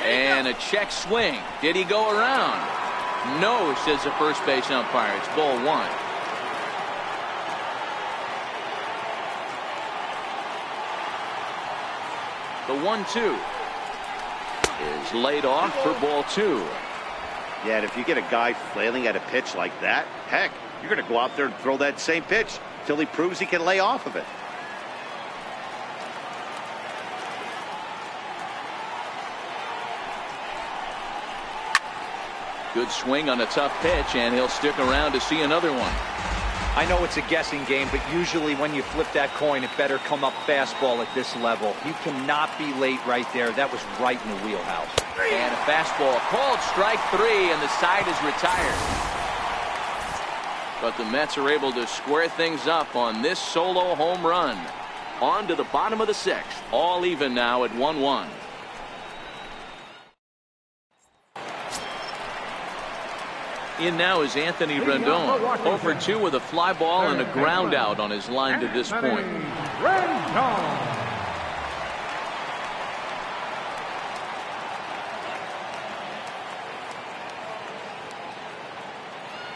And a check swing. Did he go around? No, says the first base umpire. It's ball 1. The 1-2 is laid off for ball 2. Yeah, and if you get a guy flailing at a pitch like that, heck, you're going to go out there and throw that same pitch till he proves he can lay off of it. Good swing on a tough pitch, and he'll stick around to see another one. I know it's a guessing game, but usually when you flip that coin, it better come up fastball at this level. You cannot be late right there. That was right in the wheelhouse. And a fastball called strike 3, and the side is retired. But the Mets are able to square things up on this solo home run. On to the bottom of the 6th. All even now at 1-1. In now is Anthony Rendon. 0 for 2 with a fly ball and a ground out on his line to this point.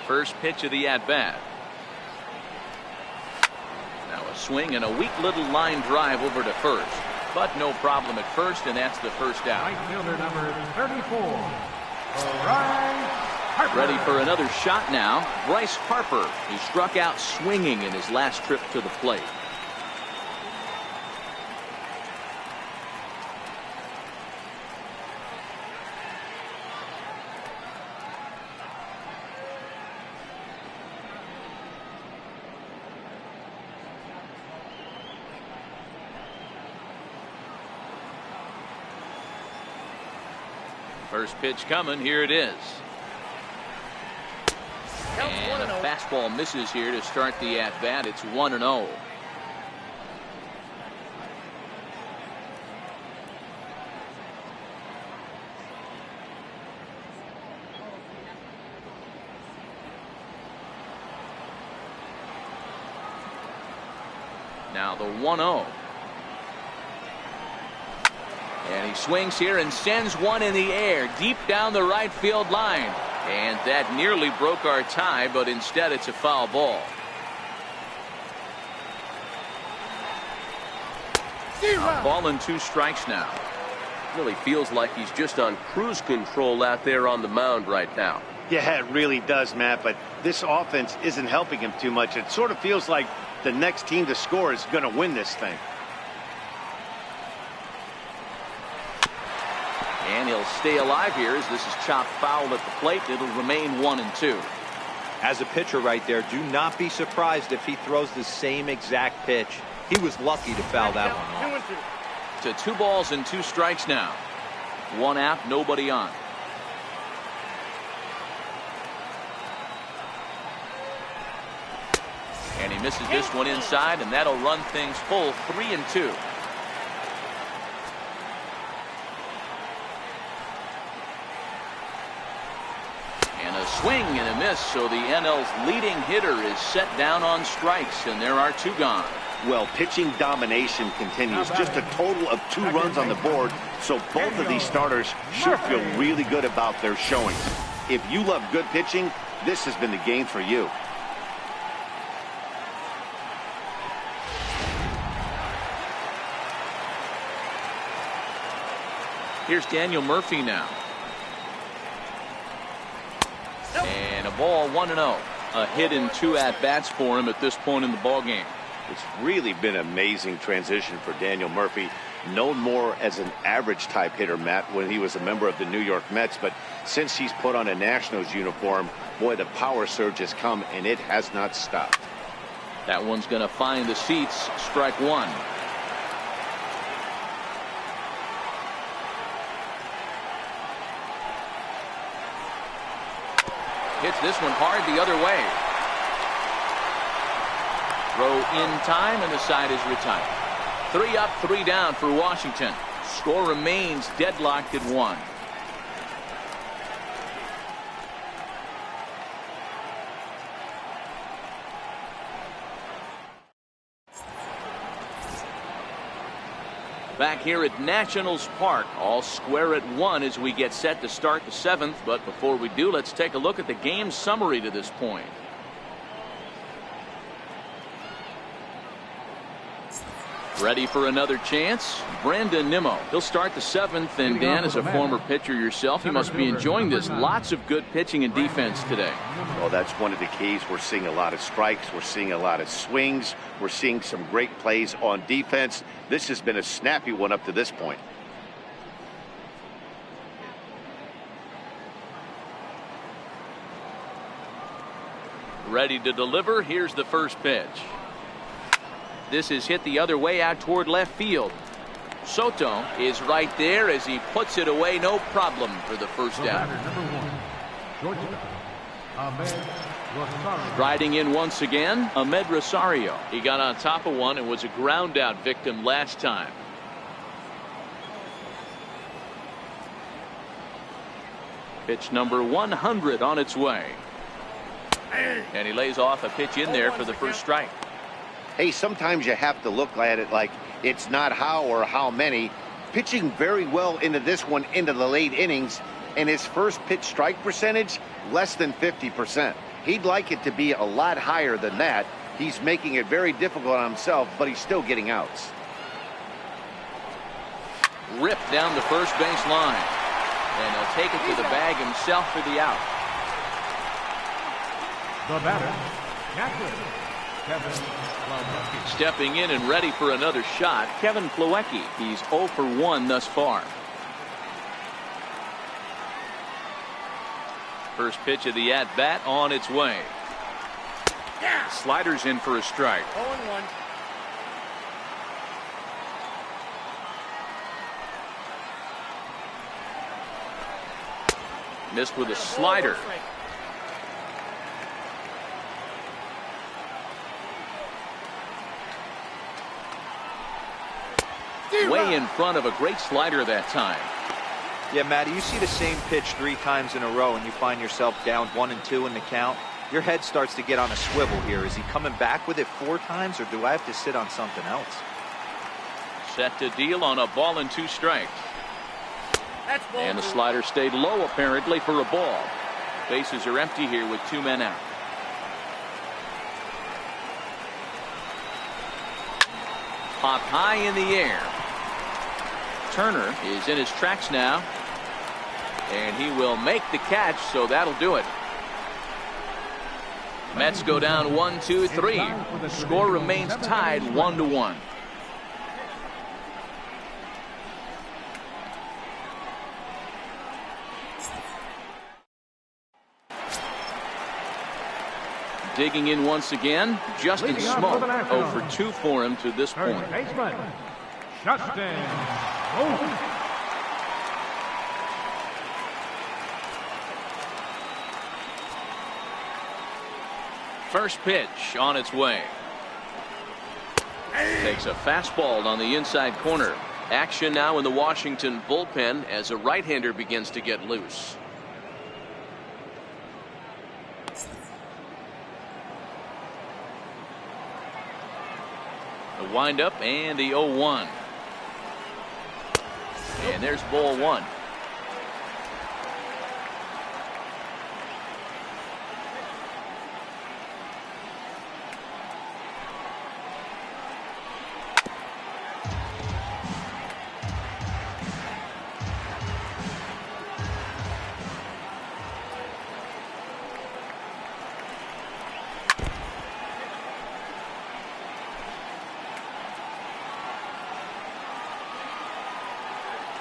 First pitch of the at-bat. Now a swing and a weak little line drive over to first. But no problem at first, and that's the first out. Right fielder number 34, Bryce Harper. Ready for another shot now. Bryce Harper. He struck out swinging in his last trip to the plate. First pitch coming. Here it is. And a fastball misses here to start the at-bat. It's 1-0. Now the 1-0. And he swings here and sends one in the air deep down the right field line. And that nearly broke our tie, but instead it's a foul ball. Ball and 2 strikes now. Really feels like he's just on cruise control out there on the mound right now. Yeah, it really does, Matt, but this offense isn't helping him too much. It sort of feels like the next team to score is going to win this thing. And he'll stay alive here as this is chopped foul at the plate. It'll remain 1-2. As a pitcher right there, do not be surprised if he throws the same exact pitch. He was lucky to foul that one off. To 2 balls and 2 strikes now. 1 out, nobody on. And he misses this one inside, and that'll run things full 3-2. And a swing and a miss, so the NL's leading hitter is set down on strikes, and there are 2 gone. Well, pitching domination continues. Just a total of 2 runs on the board, so both of these starters should feel really good about their showings. If you love good pitching, this has been the game for you. Here's Daniel Murphy now. And a ball, 1-0. A hit in 2 at-bats for him at this point in the ballgame. It's really been an amazing transition for Daniel Murphy, known more as an average type hitter, Matt, when he was a member of the New York Mets. But since he's put on a Nationals uniform, boy, the power surge has come, and it has not stopped. That one's going to find the seats. Strike one. Hits this one hard the other way. Throw in time, and the side is retired. 3 up, 3 down for Washington. Score remains deadlocked at 1. Back here at Nationals Park, all square at 1 as we get set to start the 7th. But before we do, let's take a look at the game summary to this point. Ready for another chance? Brandon Nimmo. He'll start the 7th, and Dan, as a former pitcher yourself, you must be enjoying this. Lots of good pitching and defense today. Well, that's one of the keys. We're seeing a lot of strikes. We're seeing a lot of swings. We're seeing some great plays on defense. This has been a snappy one up to this point. Ready to deliver. Here's the first pitch. This is hit the other way out toward left field. Soto is right there as he puts it away. No problem for the first out. Riding in once again, Ahmed Rosario. He got on top of one and was a ground out victim last time. Pitch number 100 on its way. And he lays off a pitch in there for the first strike. Hey, sometimes you have to look at it like it's not how or how many. Pitching very well into this one into the late innings, and his first pitch strike percentage less than 50%. He'd like it to be a lot higher than that. He's making it very difficult on himself, but he's still getting outs. Ripped down the first base line, and he'll take it to the bag himself for the out. The batter, Kevin Plawecki. Stepping in and ready for another shot, Kevin Plawecki. He's 0 for 1 thus far. First pitch of the at-bat on its way. Sliders in for a strike. 0-1. Missed with a slider. Way in front of a great slider that time. Yeah, Matty, you see the same pitch 3 times in a row and you find yourself down 1 and 2 in the count. Your head starts to get on a swivel here. Is he coming back with it 4 times, or do I have to sit on something else? Set to deal on a ball and 2 strikes. And the slider stayed low apparently for a ball. Bases are empty here with 2 men out. Popped high in the air. Turner is in his tracks now, and he will make the catch, so that'll do it. Mets go down 1-2-3. Score remains tied 1-1. Digging in once again, Justin Smoak. 0 for 2 for him to this point. Baseman, Justin Smoak. First pitch on its way. Takes a fastball on the inside corner. Action now in the Washington bullpen as a right-hander begins to get loose. The windup and the 0-1. And there's ball 1.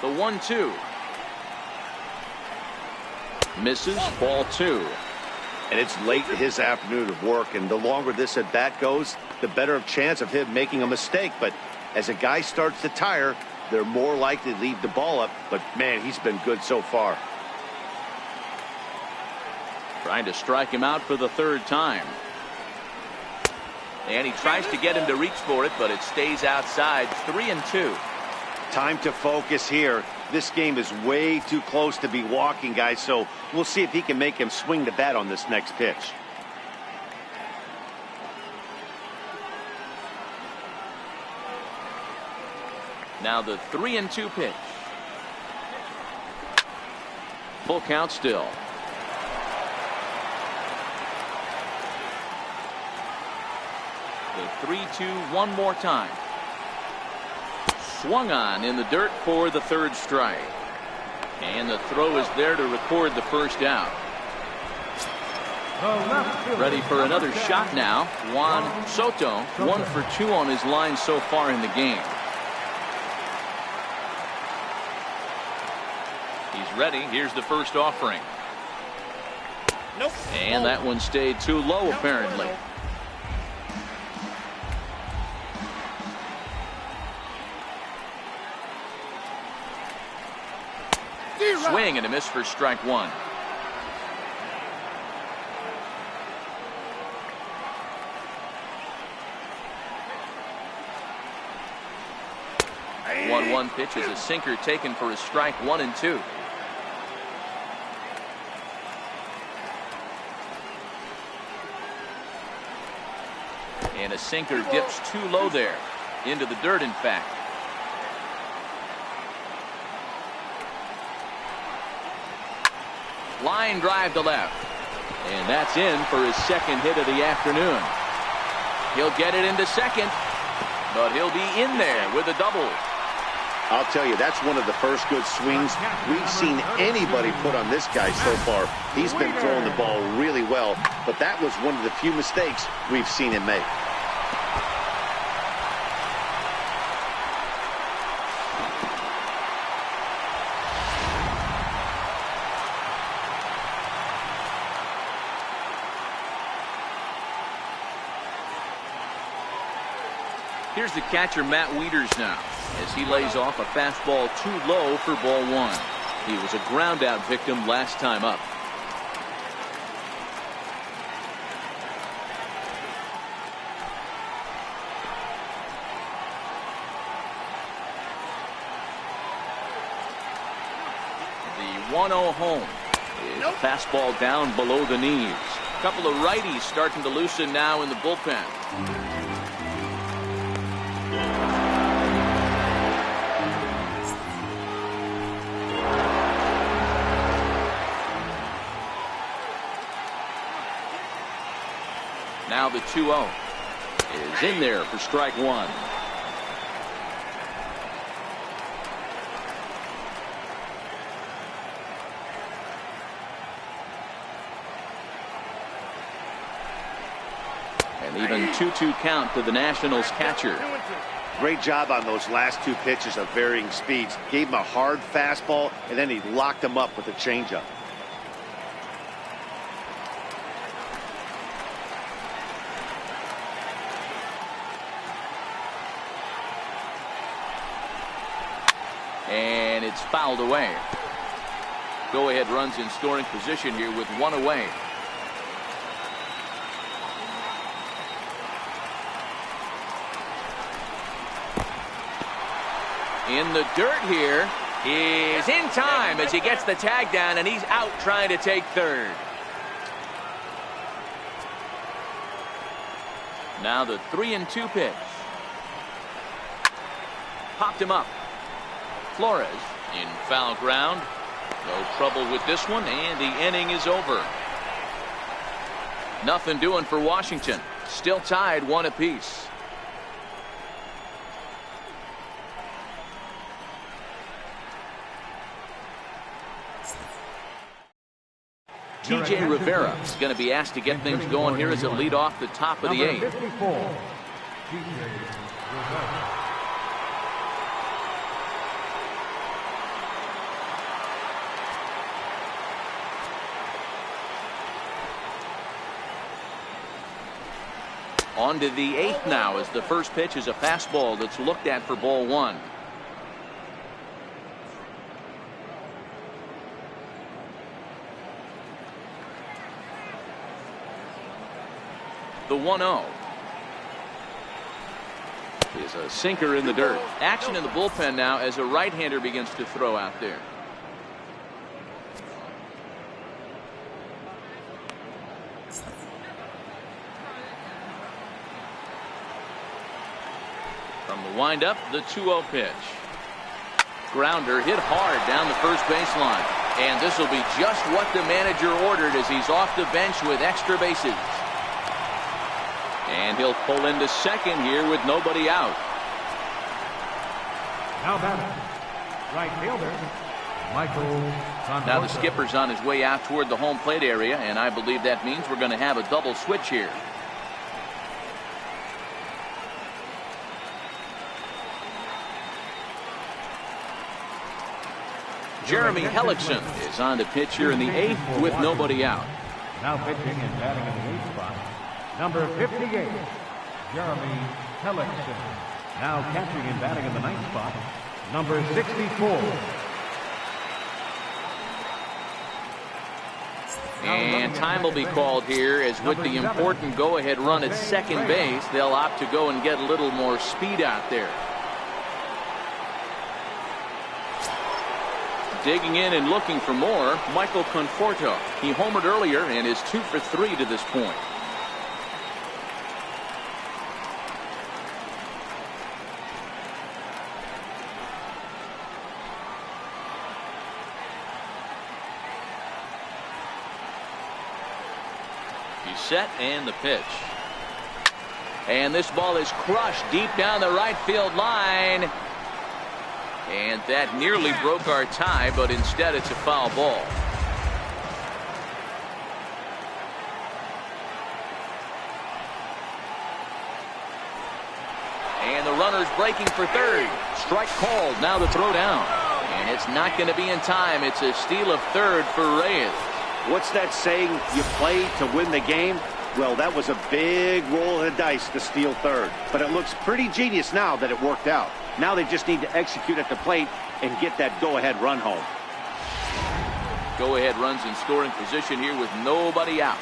The 1-2. Misses, ball 2. And it's late in his afternoon of work, and the longer this at bat goes, the better of chance of him making a mistake. But as a guy starts to tire, they're more likely to leave the ball up. But man, he's been good so far. Trying to strike him out for the 3rd time. And he tries to get him to reach for it, but it stays outside. 3-2. Time to focus here. This game is way too close to be walking, guys, so we'll see if he can make him swing the bat on this next pitch. Now the 3-2 pitch. Full count still. The 3-2 one more time. Swung on in the dirt for the 3rd strike. And the throw is there to record the 1st out. Ready for another shot now. Juan Soto, 1 for 2 on his line so far in the game. He's ready. Here's the first offering. Nope. And that one stayed too low, apparently. Swing and a miss for strike 1. One pitch is a sinker taken for a strike 1 and 2. And a sinker dips too low there. Into the dirt, in fact. Line drive to left. And that's in for his 2nd hit of the afternoon. He'll get it into second, but he'll be in there with a double. I'll tell you, that's one of the first good swings we've seen anybody put on this guy so far. He's been throwing the ball really well, but that was one of the few mistakes we've seen him make. Here's the catcher, Matt Wieters, now, as he lays off a fastball too low for ball 1. He was a ground out victim last time up. The 1-0 home is a fastball down below the knees. A couple of righties starting to loosen now in the bullpen. Now the 2-0 is in there for strike 1. And even 2-2 count to the Nationals catcher. Great job on those last 2 pitches of varying speeds. Gave him a hard fastball, and then he locked him up with a changeup. And it's fouled away. Go ahead runs in scoring position here with 1 away. In the dirt here is in time as he gets the tag down, and he's out trying to take 3rd. Now the 3-2 pitch. Popped him up. Flores in foul ground. No trouble with this one, and the inning is over. Nothing doing for Washington. Still tied 1 apiece. T.J. Rivera is going to be asked to get things going here as a lead off the top of the 8th. On to the 8th now, as the first pitch is a fastball that's looked at for ball 1. The 1-0 is a sinker in the dirt. Action in the bullpen now as a right-hander begins to throw out there. From the windup, the 2-0 pitch. Grounder hit hard down the first baseline. And this will be just what the manager ordered as he's off the bench with extra bases. And he'll pull into second here with nobody out. Now batting, right fielder, Michael Conforto. Now the skipper's on his way out toward the home plate area, and I believe that means we're going to have a double switch here. Jeremy Hellickson is on the pitch here in the 8th with nobody out. Now pitching and batting in the 8th spot, number 58, Jeremy Hellickson. Now catching and batting in the 9th spot, number 64. And time will be called here, as with the important go-ahead run at second base, they'll opt to go and get a little more speed out there. Digging in and looking for more, Michael Conforto. He homered earlier and is 2 for 3 to this point. He's set, and the pitch. And this ball is crushed deep down the right field line. And that nearly broke our tie, but instead it's a foul ball. And the runner's breaking for third. Strike called. Now the throw down. And it's not going to be in time. It's a steal of third for Reyes. What's that saying? You play to win the game? Well, that was a big roll of the dice to steal third. But it looks pretty genius now that it worked out. Now they just need to execute at the plate and get that go-ahead run home. Go-ahead runs in scoring position here with nobody out.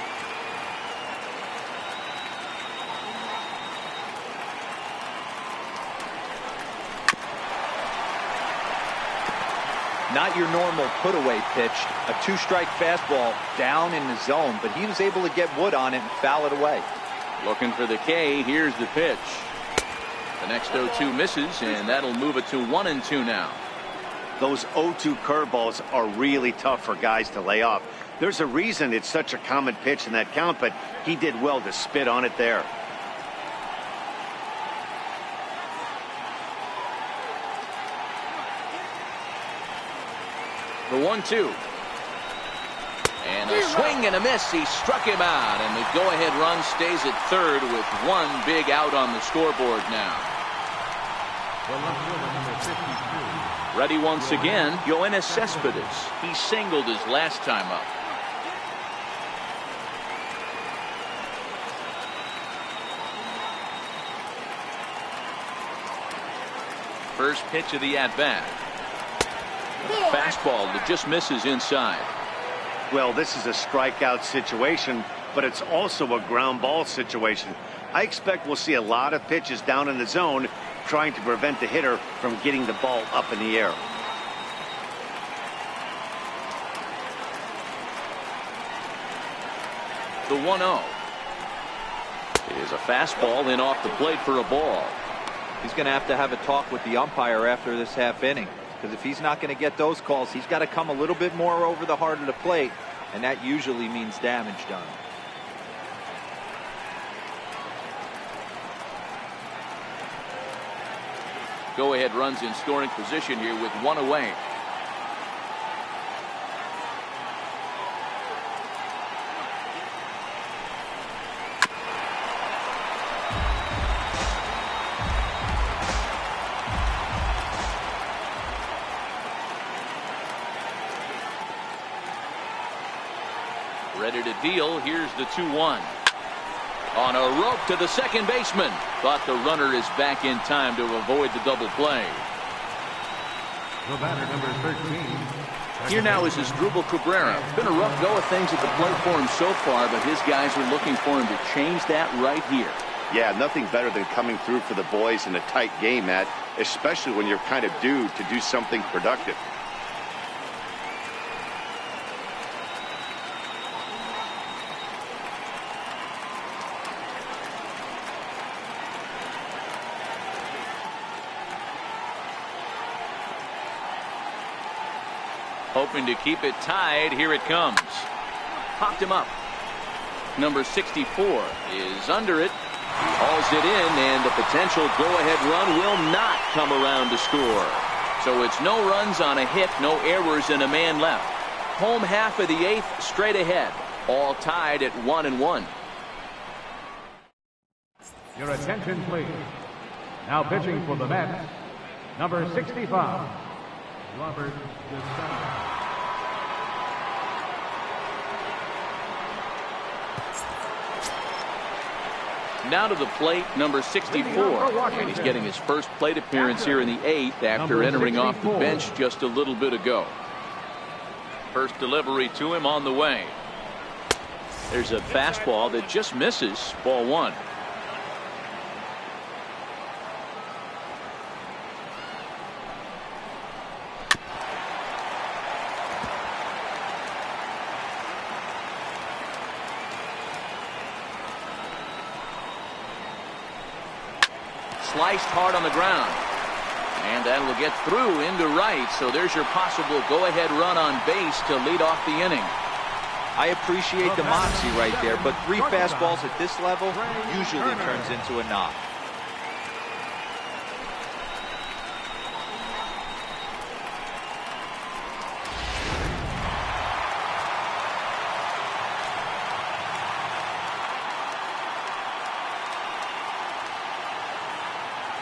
Not your normal put-away pitch. A 2-strike fastball down in the zone, but he was able to get wood on it and foul it away. Looking for the K. Here's the pitch. The next 0-2 misses, and that'll move it to 1-2 now. Those 0-2 curveballs are really tough for guys to lay off. There's a reason it's such a common pitch in that count, but he did well to spit on it there. The 1-2. And a swing and a miss. He struck him out, and the go-ahead run stays at third with one big out on the scoreboard now. Ready once again, Yoenis Cespedes. He singled his last time up. First pitch of the at-bat. Fastball that just misses inside. Well, this is a strikeout situation, but it's also a ground ball situation. I expect we'll see a lot of pitches down in the zone trying to prevent the hitter from getting the ball up in the air. The 1-0 is a fastball in off the plate for a ball. He's going to have a talk with the umpire after this half inning, because if he's not going to get those calls, he's got to come a little bit more over the heart of the plate, and that usually means damage done. Go-ahead runs in scoring position here with one away. Ready to deal. Here's the 2-1. On a rope to the second baseman. But the runner is back in time to avoid the double play. The batter, number 13. Here now is Asdrubal Cabrera. It's been a rough go of things at the plate for him so far, but his guys are looking for him to change that right here. Yeah, nothing better than coming through for the boys in a tight game, Matt, especially when you're kind of due to do something productive. Hoping to keep it tied. Here it comes. Popped him up. Number 64 is under it. He hauls it in, and the potential go-ahead run will not come around to score. So it's no runs on a hit, no errors, and a man left. Home half of the 8th, straight ahead. All tied at 1-1. Your attention, please. Now pitching for the Mets, number 65, Robert DeSanctis. Now to the plate, number 64. And he's getting his first plate appearance here in the 8th after entering off the bench just a little bit ago. First delivery to him on the way. There's a fastball that just misses. Ball 1. Sliced hard on the ground. And that will get through into right. So there's your possible go-ahead run on base to lead off the inning. I appreciate the moxie right there, but 3 fastballs at this level usually turns into a knock.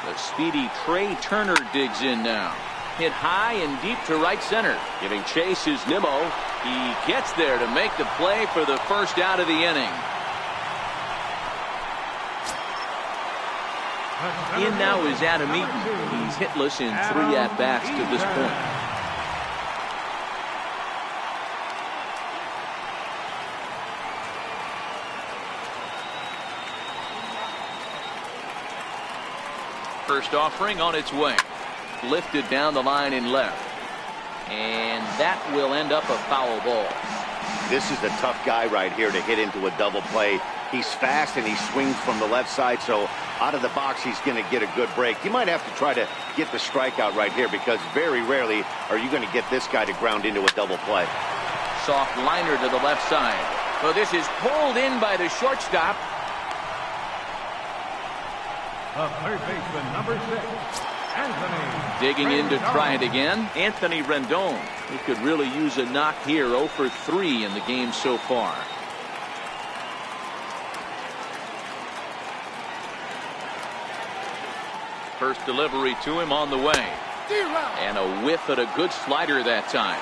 The speedy Trey Turner digs in now. Hit high and deep to right center. Giving chase is Nimmo. He gets there to make the play for the first out of the inning. In now is Adam Eaton. He's hitless in 3 at-bats to this point. First offering on its way. Lifted down the line in left. And that will end up a foul ball. This is a tough guy right here to hit into a double play. He's fast and he swings from the left side, so out of the box he's going to get a good break. You might have to try to get the strikeout right here because very rarely are you going to get this guy to ground into a double play. Soft liner to the left side. So this is pulled in by the shortstop. The third baseman, number 6, Anthony. Digging in to Rendon. try it again. Anthony Rendon. He could really use a knock here. 0 for 3 in the game so far. First delivery to him on the way. And a whiff at a good slider that time.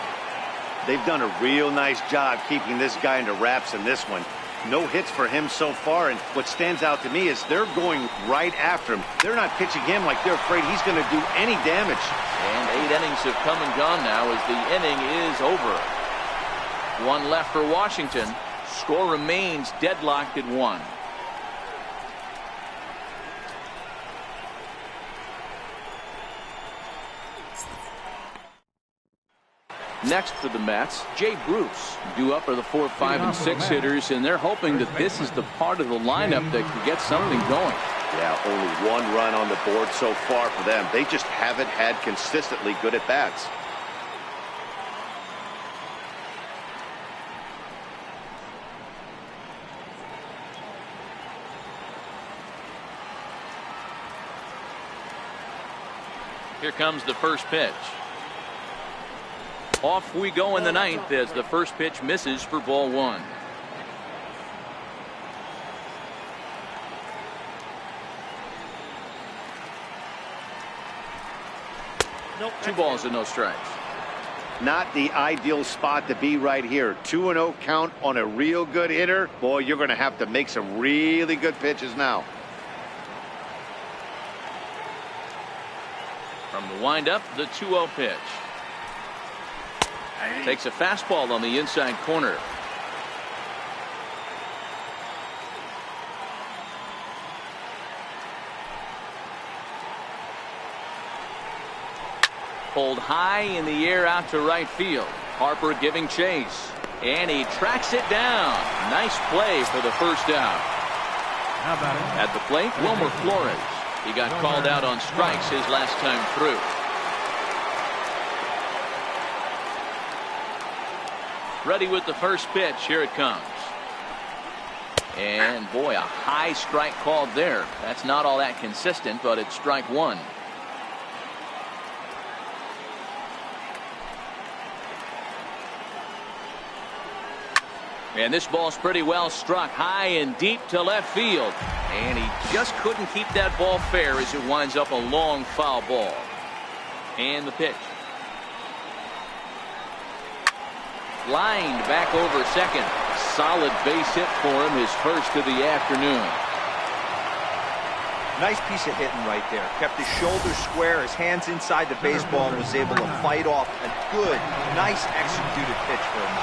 They've done a real nice job keeping this guy into wraps in this one. No hits for him so far, and what stands out to me is they're going right after him. They're not pitching him like they're afraid he's going to do any damage. And 8 innings have come and gone now as the inning is over. 1 left for Washington. Score remains deadlocked at 1. Next for the Mets, Jay Bruce. Due up are the 4, 5, and 6 hitters, and they're hoping that this is the part of the lineup that can get something going. Yeah, only 1 run on the board so far for them. They just haven't had consistently good at-bats. Here comes the first pitch. Off we go in the 9th as the first pitch misses for ball 1. Nope. 2 balls and no strikes. not the ideal spot to be right here. 2-0 count on a real good hitter. Boy, you're going to have to make some really good pitches now. From the windup, the 2-0 pitch. Takes a fastball on the inside corner. Pulled high in the air out to right field. Harper giving chase. And he tracks it down. Nice play for the first out. At the plate, Wilmer Flores. He got called out on strikes his last time through. Ready with the first pitch. Here it comes. And boy, a high strike called there. That's not all that consistent, but it's strike one. And this ball's pretty well struck high and deep to left field. And he just couldn't keep that ball fair as it winds up a long foul ball. And the pitch. Lined back over second. Solid base hit for him, his first of the afternoon. Nice piece of hitting right there. Kept his shoulders square, his hands inside the baseball, and was able to fight off a good, nice executed pitch for him.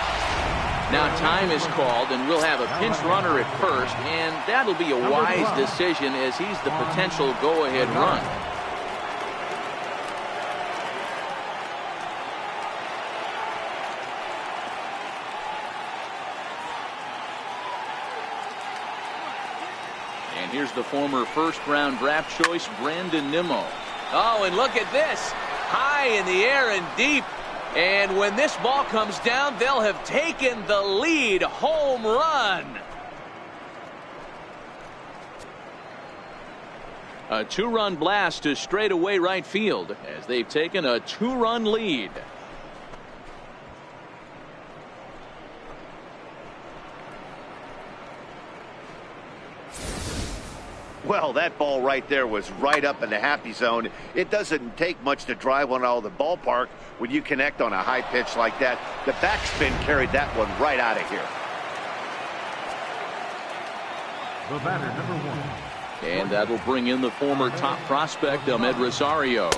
Now time is called, and we'll have a pinch runner at first, and that'll be a wise decision as he's the potential go-ahead run. And here's the former first-round draft choice, Brandon Nimmo. Oh, and look at this. High in the air and deep. And when this ball comes down, they'll have taken the lead. Home run. A two-run blast to straightaway right field as they've taken a two-run lead. Well, that ball right there was right up in the happy zone. It doesn't take much to drive one out of the ballpark when you connect on a high pitch like that. The backspin carried that one right out of here. The batter, number one. And that'll bring in the former top prospect, Ahmed Rosario,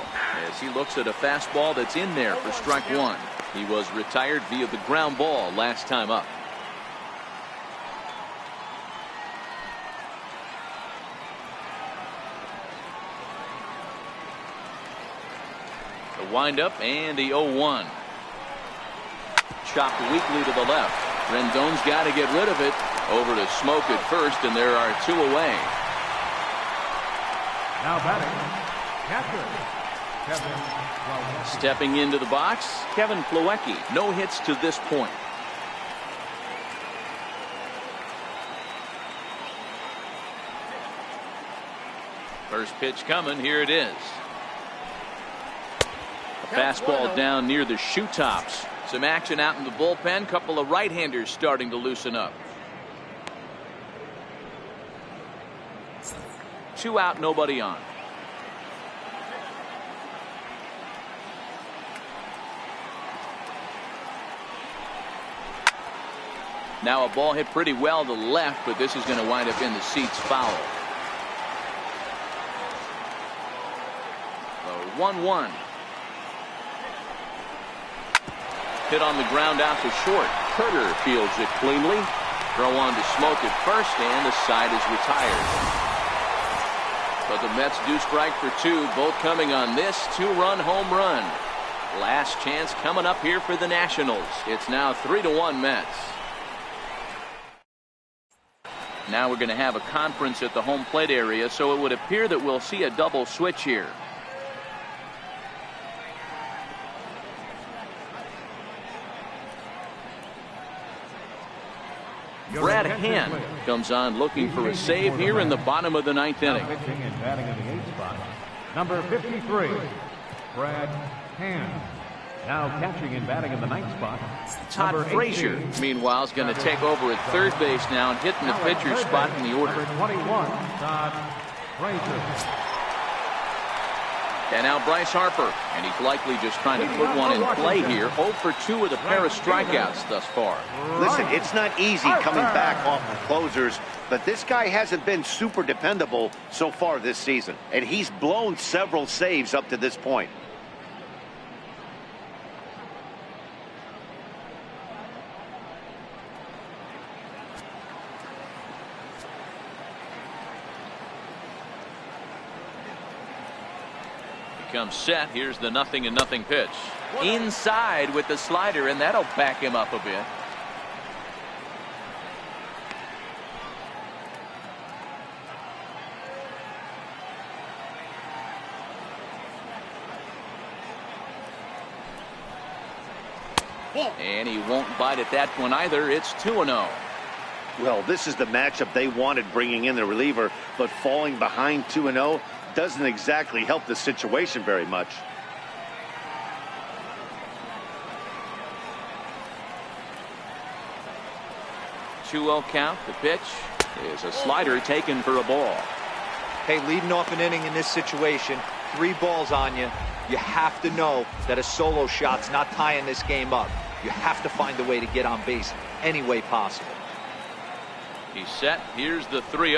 as he looks at a fastball that's in there for strike one. He was retired via the ground ball last time up. Wind up and the 0-1. Chopped weakly to the left. Rendon's got to get rid of it. Over to Smoke at first, and there are two away. Now batting, catcher, Kevin Plawecki. Stepping into the box, Kevin Plawecki. No hits to this point. First pitch coming. Here it is. Fastball down near the shoe tops. Some action out in the bullpen. Couple of right-handers starting to loosen up. 2 out, nobody on. Now a ball hit pretty well to the left, but this is going to wind up in the seats foul. 1-1. Hit on the ground out to short. Turner fields it cleanly. Throw on to Smoke at first, and the side is retired. But the Mets do strike for two, both coming on this two-run home run. Last chance coming up here for the Nationals. It's now 3-1 Mets. Now we're going to have a conference at the home plate area, so it would appear that we'll see a double switch here. Brad Hand comes on looking for a save here in the bottom of the ninth inning. Pitching and batting in the 8th spot, number 53, Brad Hand. Now catching and batting in the 9th spot, Todd Frazier, meanwhile, is going to take over at third base now and hitting the pitcher's spot in the order. Number 21, Todd Frazier. And now Bryce Harper, and he's likely just trying to put one in play here. 0 for 2 with a pair of strikeouts thus far. Listen, it's not easy coming back off the closers, but this guy hasn't been super dependable so far this season, and he's blown several saves up to this point. Comes set. Here's the 0-0 pitch. Inside with the slider, and that'll back him up a bit. And he won't bite at that one either. It's 2-0. Well, this is the matchup they wanted, bringing in the reliever, but falling behind 2-0 doesn't exactly help the situation very much. Two-0 count. The pitch is a slider taken for a ball. Hey, leading off an inning in this situation, 3 balls on you. You have to know that a solo shot's not tying this game up. You have to find a way to get on base any way possible. He's set. Here's the 3-0.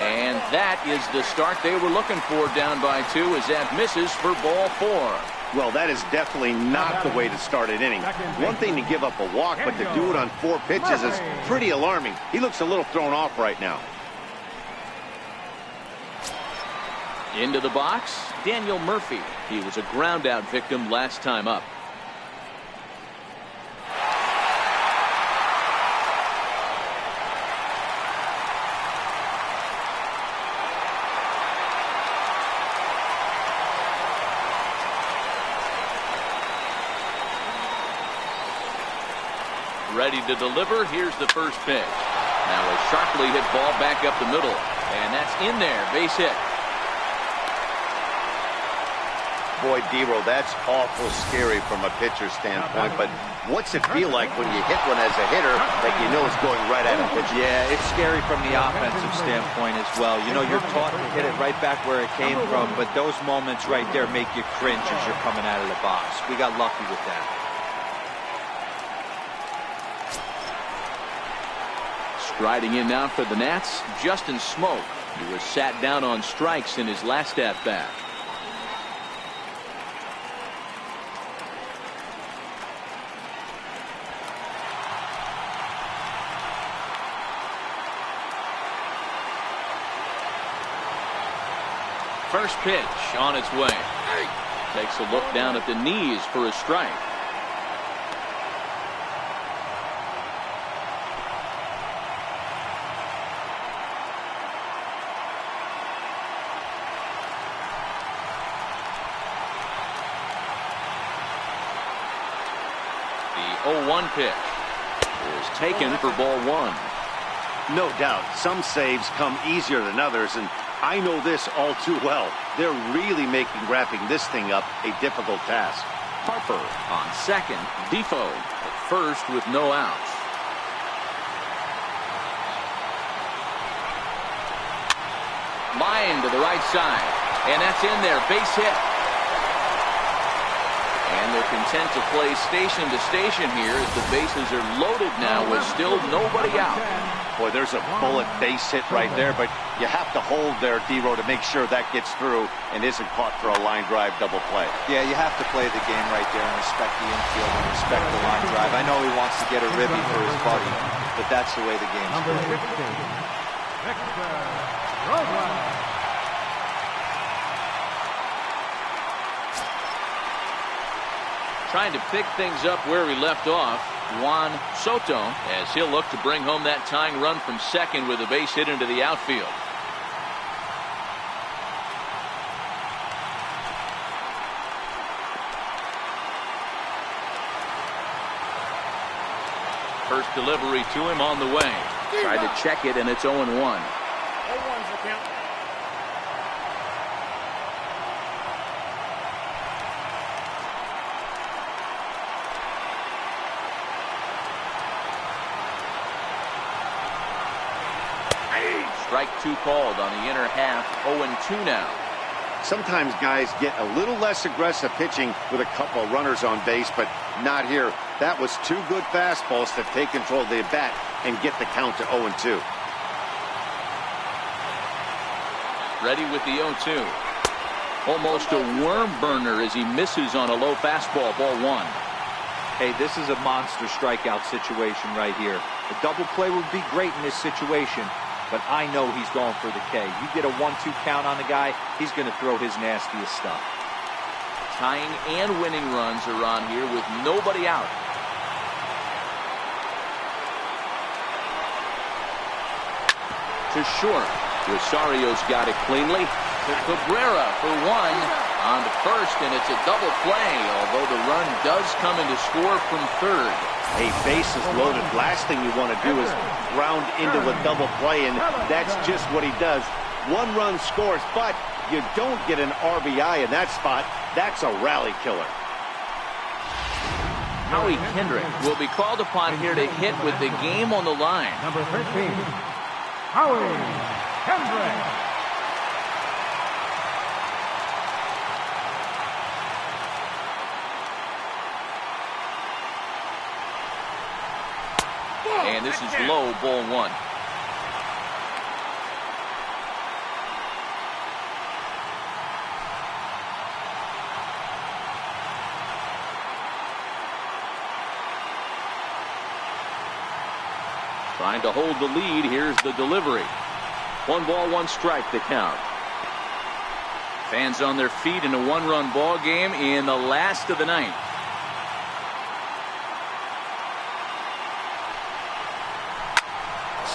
And that is the start they were looking for, down by 2, as that misses for ball 4. Well, that is definitely not the way to start an inning. One thing to give up a walk, but to do it on 4 pitches is pretty alarming. He looks a little thrown off right now. Into the box, Daniel Murphy. He was a ground out victim last time up. Ready to deliver. Here's the first pitch. Now a sharply hit ball back up the middle. And that's in there. Base hit. Boy, Dero, that's awful scary from a pitcher standpoint, but what's it feel like when you hit one as a hitter that you know is going right at a pitcher? Yeah, it's scary from the offensive standpoint as well. You know, you're taught to hit it right back where it came from, but those moments right there make you cringe as you're coming out of the box. We got lucky with that. Striding in now for the Nats, Justin Smoke. He was sat down on strikes in his last at-bat. First pitch on its way. Takes a look down at the knees for a strike. The 0-1 pitch is taken for ball 1. No doubt, some saves come easier than others, and I know this all too well. They're really making wrapping this thing up a difficult task. Harper on second. Defoe at first with no outs. Line to the right side. And that's in there. Base hit. And they're content to play station to station here as the bases are loaded now with still nobody out. Boy, there's a bullet base hit right there, but you have to hold there, Dero, to make sure that gets through and isn't caught for a line drive double play. Yeah, you have to play the game right there and respect the infield and respect the line drive. I know he wants to get a ribby for his buddy, but that's the way the game's played. Trying to pick things up where we left off, Juan Soto, as he'll look to bring home that tying run from second with a base hit into the outfield. First delivery to him on the way. Tried to check it, and it's 0-1. 0-1's the count. Strike 2 called on the inner half. 0-2 now. Sometimes guys get a little less aggressive pitching with a couple of runners on base, but not here. That was two good fastballs to take control of the bat and get the count to 0-2. Ready with the 0-2. Almost a worm burner as he misses on a low fastball, ball one. Hey, this is a monster strikeout situation right here. A double play would be great in this situation, but I know he's going for the K. You get a 1-2 count on the guy, he's going to throw his nastiest stuff. Tying and winning runs are on here with nobody out. To short. Rosario's got it cleanly. To Cabrera for one. On to first, and it's a double play, although the run does come in to score from third. A bases loaded. Last thing you want to do is ground into a double play, and that's just what he does. One run scores, but you don't get an RBI in that spot. That's a rally killer. Howie Kendrick will be called upon here to hit with the game on the line. Number 13, Howie Kendrick. And this is low, ball one. Trying to hold the lead. Here's the delivery. 1 ball, 1 strike, the count. Fans on their feet in a 1-run ball game in the last of the ninth.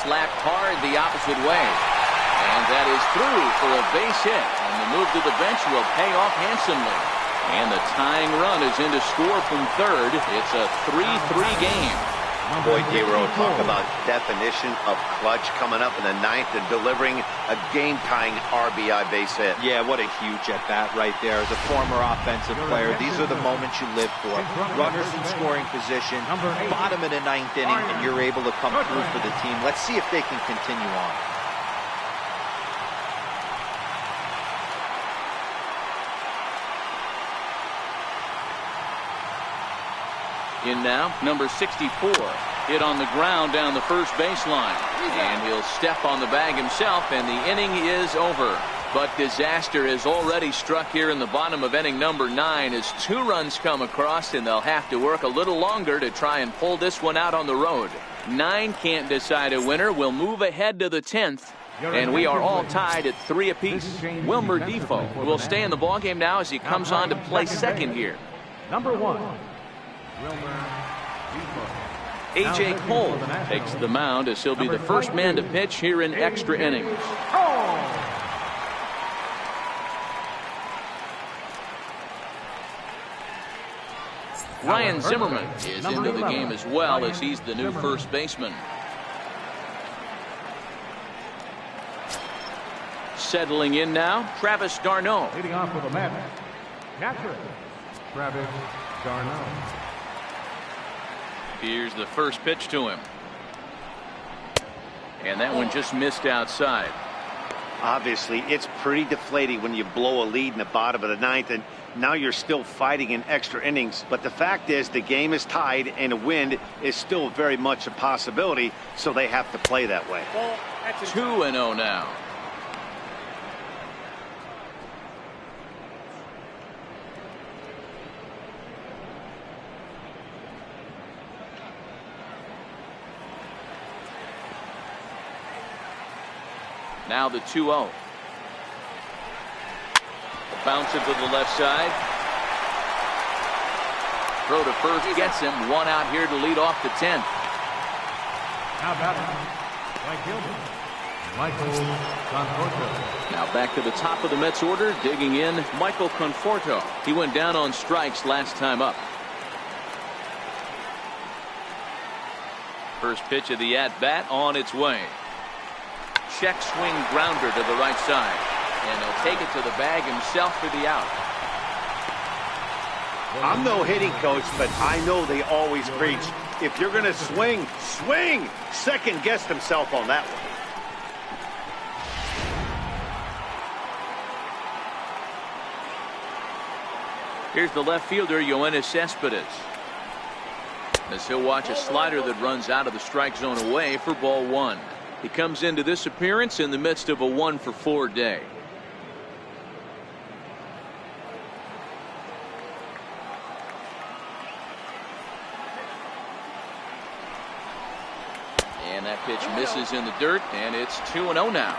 Slapped hard the opposite way. And that is through for a base hit. And the move to the bench will pay off handsomely. And the tying run is in to score from third. It's a 3-3 game. Boy, D-Row, talk about definition of clutch coming up in the ninth and delivering a game-tying RBI base hit. Yeah, what a huge at-bat right there. As a former offensive player, these are the moments you live for. Runners in scoring position, bottom of the ninth inning, and you're able to come through for the team. Let's see if they can continue on. In now, number 64. Hit on the ground down the first baseline. And he'll step on the bag himself, and the inning is over. But disaster has already struck here in the bottom of inning number 9 as 2 runs come across, and they'll have to work a little longer to try and pull this one out on the road. 9 can't decide a winner. We'll move ahead to the 10th. And we are all tied at 3 apiece. Wilmer Defoe will stay in the ballgame now as he comes on to play second here. Number 1. A.J. Cole takes the mound as he'll be the first man to pitch here in extra innings. Ryan Zimmerman is into the game as well as he's the new first baseman. Settling in now, Travis d'Arnaud. Leading off with a Mets, catcher, Travis d'Arnaud. Here's the first pitch to him. And that one just missed outside. Obviously, it's pretty deflating when you blow a lead in the bottom of the ninth, and now you're still fighting in extra innings. But the fact is, the game is tied, and a win is still very much a possibility, so they have to play that way. 2-0 now. Now the 2-0. Bounce it to the left side. Throw to first gets him. 1 out here to lead off the 10th. Now batting, Mike Gilbert, Michael Conforto. Now back to the top of the Mets order, digging in Michael Conforto. He went down on strikes last time up. First pitch of the at-bat on its way. Check swing grounder to the right side. And he'll take it to the bag himself for the out. I'm no hitting coach, but I know they always preach, if you're going to swing, swing! Second guessed himself on that one. Here's the left fielder, Yoenis Cespedes. As he'll watch a slider that runs out of the strike zone away for ball one. He comes into this appearance in the midst of a 1-for-4 day. And that pitch misses in the dirt, and it's 2-0 now.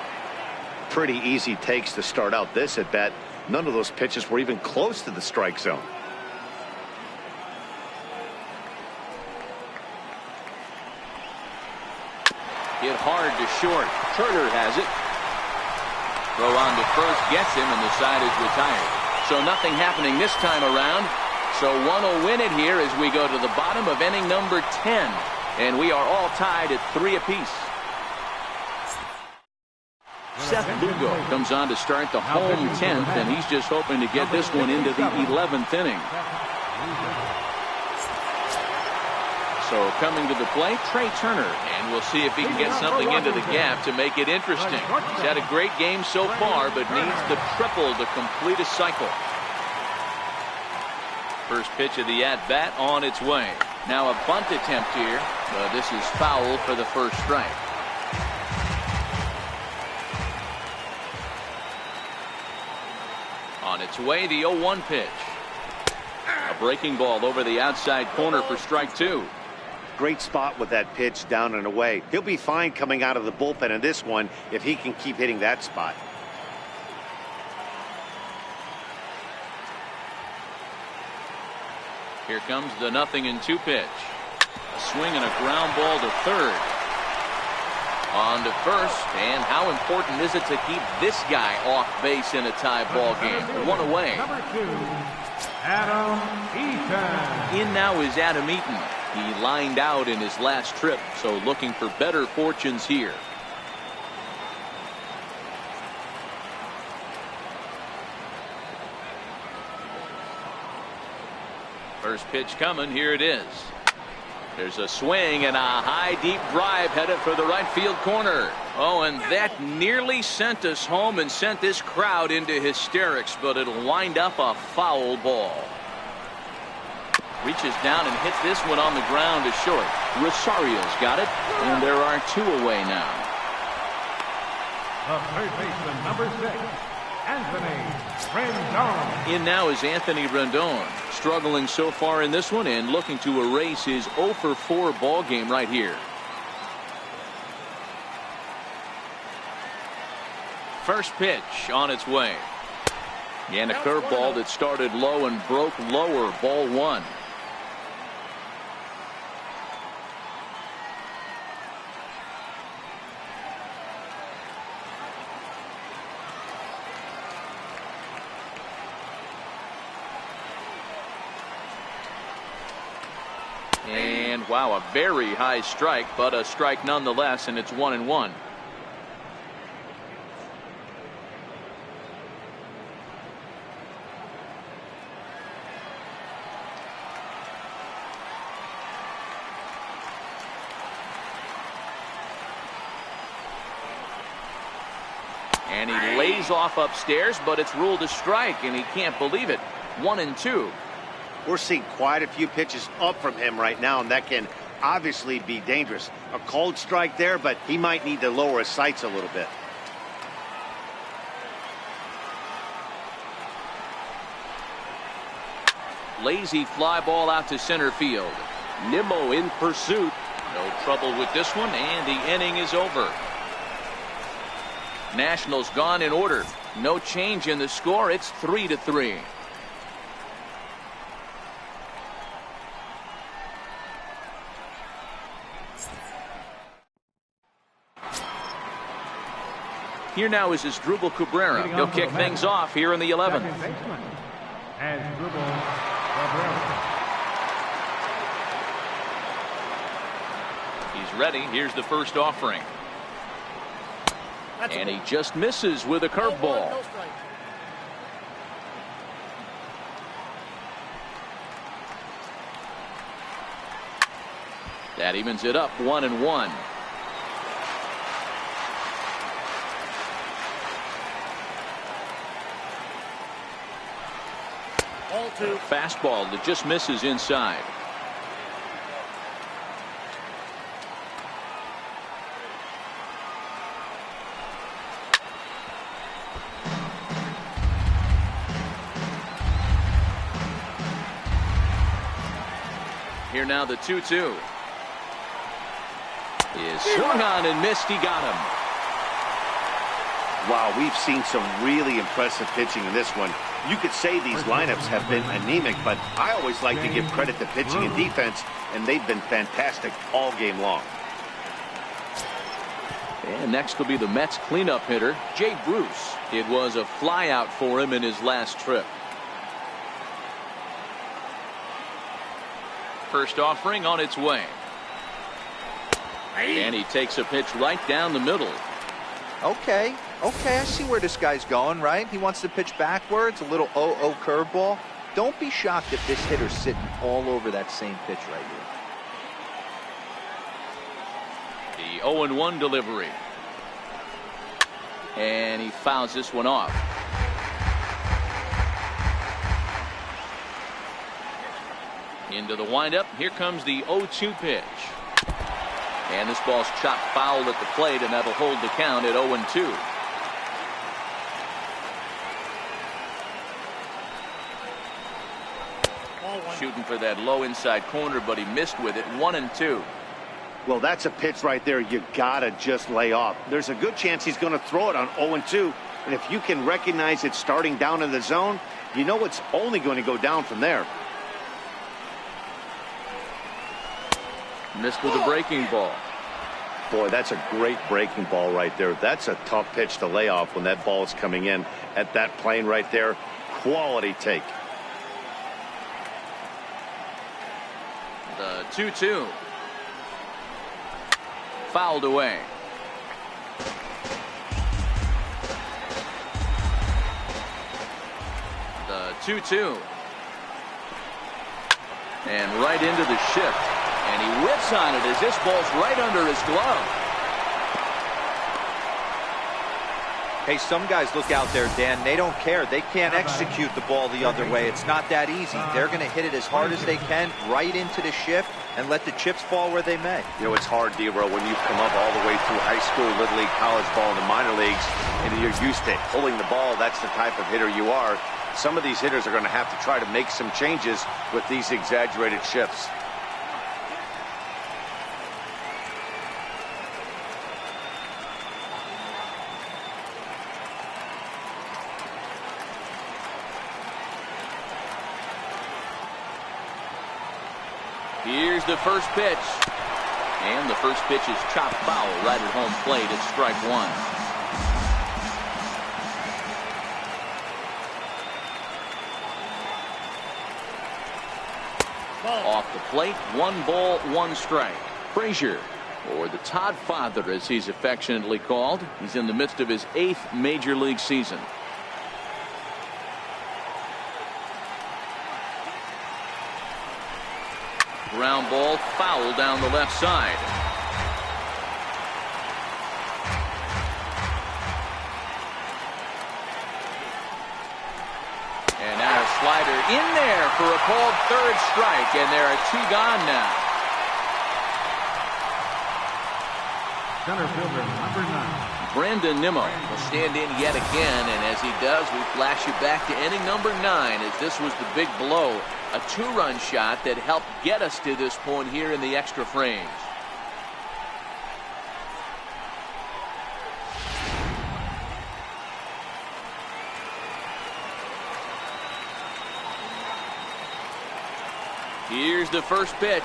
Pretty easy takes to start out this at bat. None of those pitches were even close to the strike zone. Hit hard to short. Turner has it. Throw on to first gets him, and the side is retired. So nothing happening this time around. So one will win it here as we go to the bottom of inning number 10. And we are all tied at 3 apiece. Seth Lugo comes on to start the home 10th, and he's just hoping to get this one into the 11th inning. So coming to the plate, Trey Turner, and we'll see if he can get something into the gap to make it interesting. He's had a great game so far, but needs the triple to complete a cycle. First pitch of the at-bat on its way. Now a bunt attempt here, but this is foul for the first strike. On its way, the 0-1 pitch. A breaking ball over the outside corner for strike two. Great spot with that pitch down and away. He'll be fine coming out of the bullpen in this one if he can keep hitting that spot. Here comes the 0-2 pitch. A swing and a ground ball to third. On to first, and how important is it to keep this guy off base in a tie ball game? One away. Number 2, Adam Eaton. In now is Adam Eaton. He lined out in his last trip, so looking for better fortunes here. First pitch coming. Here it is. There's a swing and a high deep drive headed for the right field corner. Oh, and that nearly sent us home and sent this crowd into hysterics, but it'll wind up a foul ball. Reaches down and hits this one on the ground to short. Rosario's got it, and there are 2 away now. The third baseman, number 6, Anthony Rendon. In now is Anthony Rendon, struggling so far in this one and looking to erase his 0-for-4 ball game right here. First pitch on its way. And a curveball that started low and broke lower, ball one. And wow, a very high strike, but a strike nonetheless, and it's 1-1. And he lays off upstairs, but it's ruled a strike, and he can't believe it. 1-2. We're seeing quite a few pitches up from him right now, and that can obviously be dangerous. A cold strike there, but he might need to lower his sights a little bit. Lazy fly ball out to center field. Nimmo in pursuit. No trouble with this one, and the inning is over. Nationals gone in order. No change in the score. It's 3-3. Here now is Asdrubal Cabrera. He'll kick things off here in the 11th. Asdrubal Cabrera. He's ready. Here's the first offering. And he just misses with a curveball. That evens it up, 1-1. 0-2. Fastball that just misses inside. Here now the 2-2. Is swung on and missed. He got him. Wow, we've seen some really impressive pitching in this one. You could say these lineups have been anemic, but I always like to give credit to pitching and defense, and they've been fantastic all game long. And next will be the Mets cleanup hitter, Jay Bruce. It was a flyout for him in his last trip. First offering on its way. And he takes a pitch right down the middle. Okay, I see where this guy's going, right? He wants to pitch backwards, a little 0-0 curveball. Don't be shocked if this hitter's sitting all over that same pitch right here. The 0-1 delivery. And he fouls this one off. Into the windup. Here comes the 0-2 pitch. And this ball's chopped foul at the plate, and that'll hold the count at 0-2. Shooting for that low inside corner, but he missed with it. 1-2. Well, that's a pitch right there you gotta just lay off. There's a good chance he's going to throw it on 0-2, and if you can recognize it starting down in the zone, you know it's only going to go down from there. Missed with a breaking ball. Boy, that's a great breaking ball right there. That's a tough pitch to lay off when that ball is coming in at that plane right there. Quality take. The 2-2. Fouled away. The 2-2. And right into the shift. And he whips on it as this ball's right under his glove. Hey, some guys look out there, Dan. They don't care. They can't execute the ball the other way. It's not that easy. They're going to hit it as hard as they can right into the shift and let the chips fall where they may. You know, it's hard, Dero, when you've come up all the way through high school, little league, college ball, and the minor leagues, and you're used to pulling the ball. That's the type of hitter you are. Some of these hitters are going to have to try to make some changes with these exaggerated shifts. Here's the first pitch. And the first pitch is chopped foul right at home plate. It's strike one. Off the plate, 1 ball, 1 strike. Frazier, or the Todd Father as he's affectionately called. He's in the midst of his 8th major league season. Ground ball foul down the left side. And now a slider in there for a called 3rd strike, and there are 2 gone now. Center fielder number 9. Brandon Nimmo will stand in yet again, and as he does, we flash you back to inning number 9 as this was the big blow. A 2-run shot that helped get us to this point here in the extra frames. Here's the first pitch.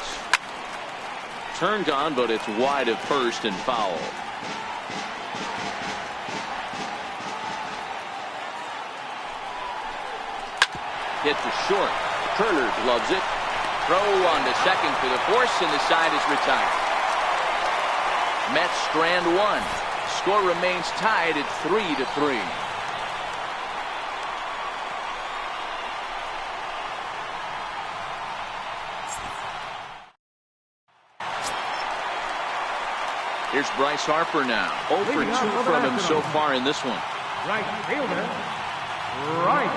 Turned on, but it's wide of first and foul. Hit to short. Turner gloves it. Throw on to second for the force, and the side is retired. Mets strand 1. Score remains tied at 3-3. Here's Bryce Harper now. 0 for 2 from him so far in this one. Right fielder, Bryce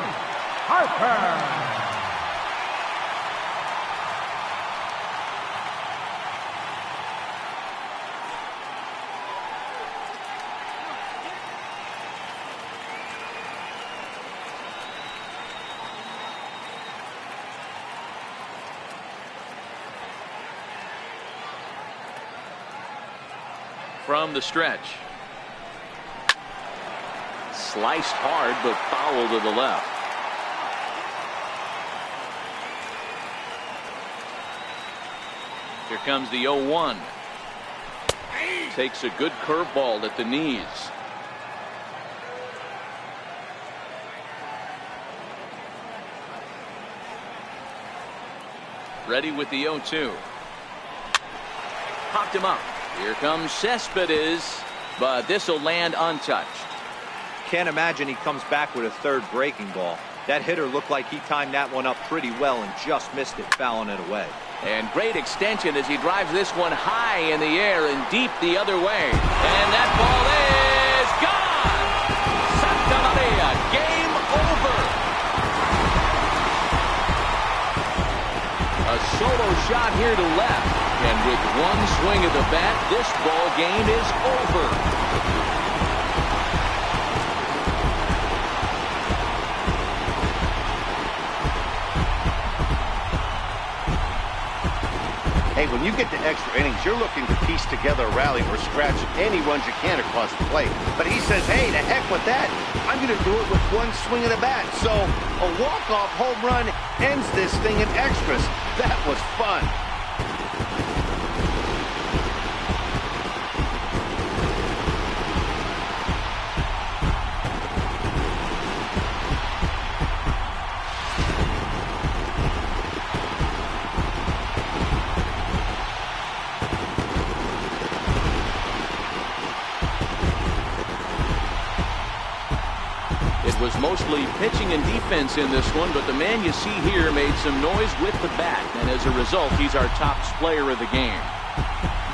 Harper. from the stretch. Sliced hard, but foul to the left. Here comes the 0-1. Takes a good curveball at the knees. Ready with the 0-2. Popped him up. Here comes Cespedes, but this will land untouched. Can't imagine he comes back with a third breaking ball. That hitter looked like he timed that one up pretty well and just missed it, fouling it away. And great extension as he drives this one high in the air and deep the other way. And that ball is gone! Santa Maria, game over! A solo shot here to left. And with one swing of the bat, this ball game is over. Hey, when you get to extra innings, you're looking to piece together a rally or scratch any runs you can across the plate. But he says, hey, to heck with that. I'm going to do it with one swing of the bat. So a walk-off home run ends this thing in extras. That was fun. It was mostly pitching and defense in this one, but the man you see here made some noise with the bat, and as a result, he's our top player of the game.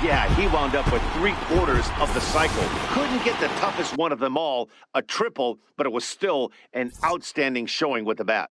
Yeah, he wound up with 3/4 of the cycle. Couldn't get the toughest one of them all, a triple, but it was still an outstanding showing with the bat.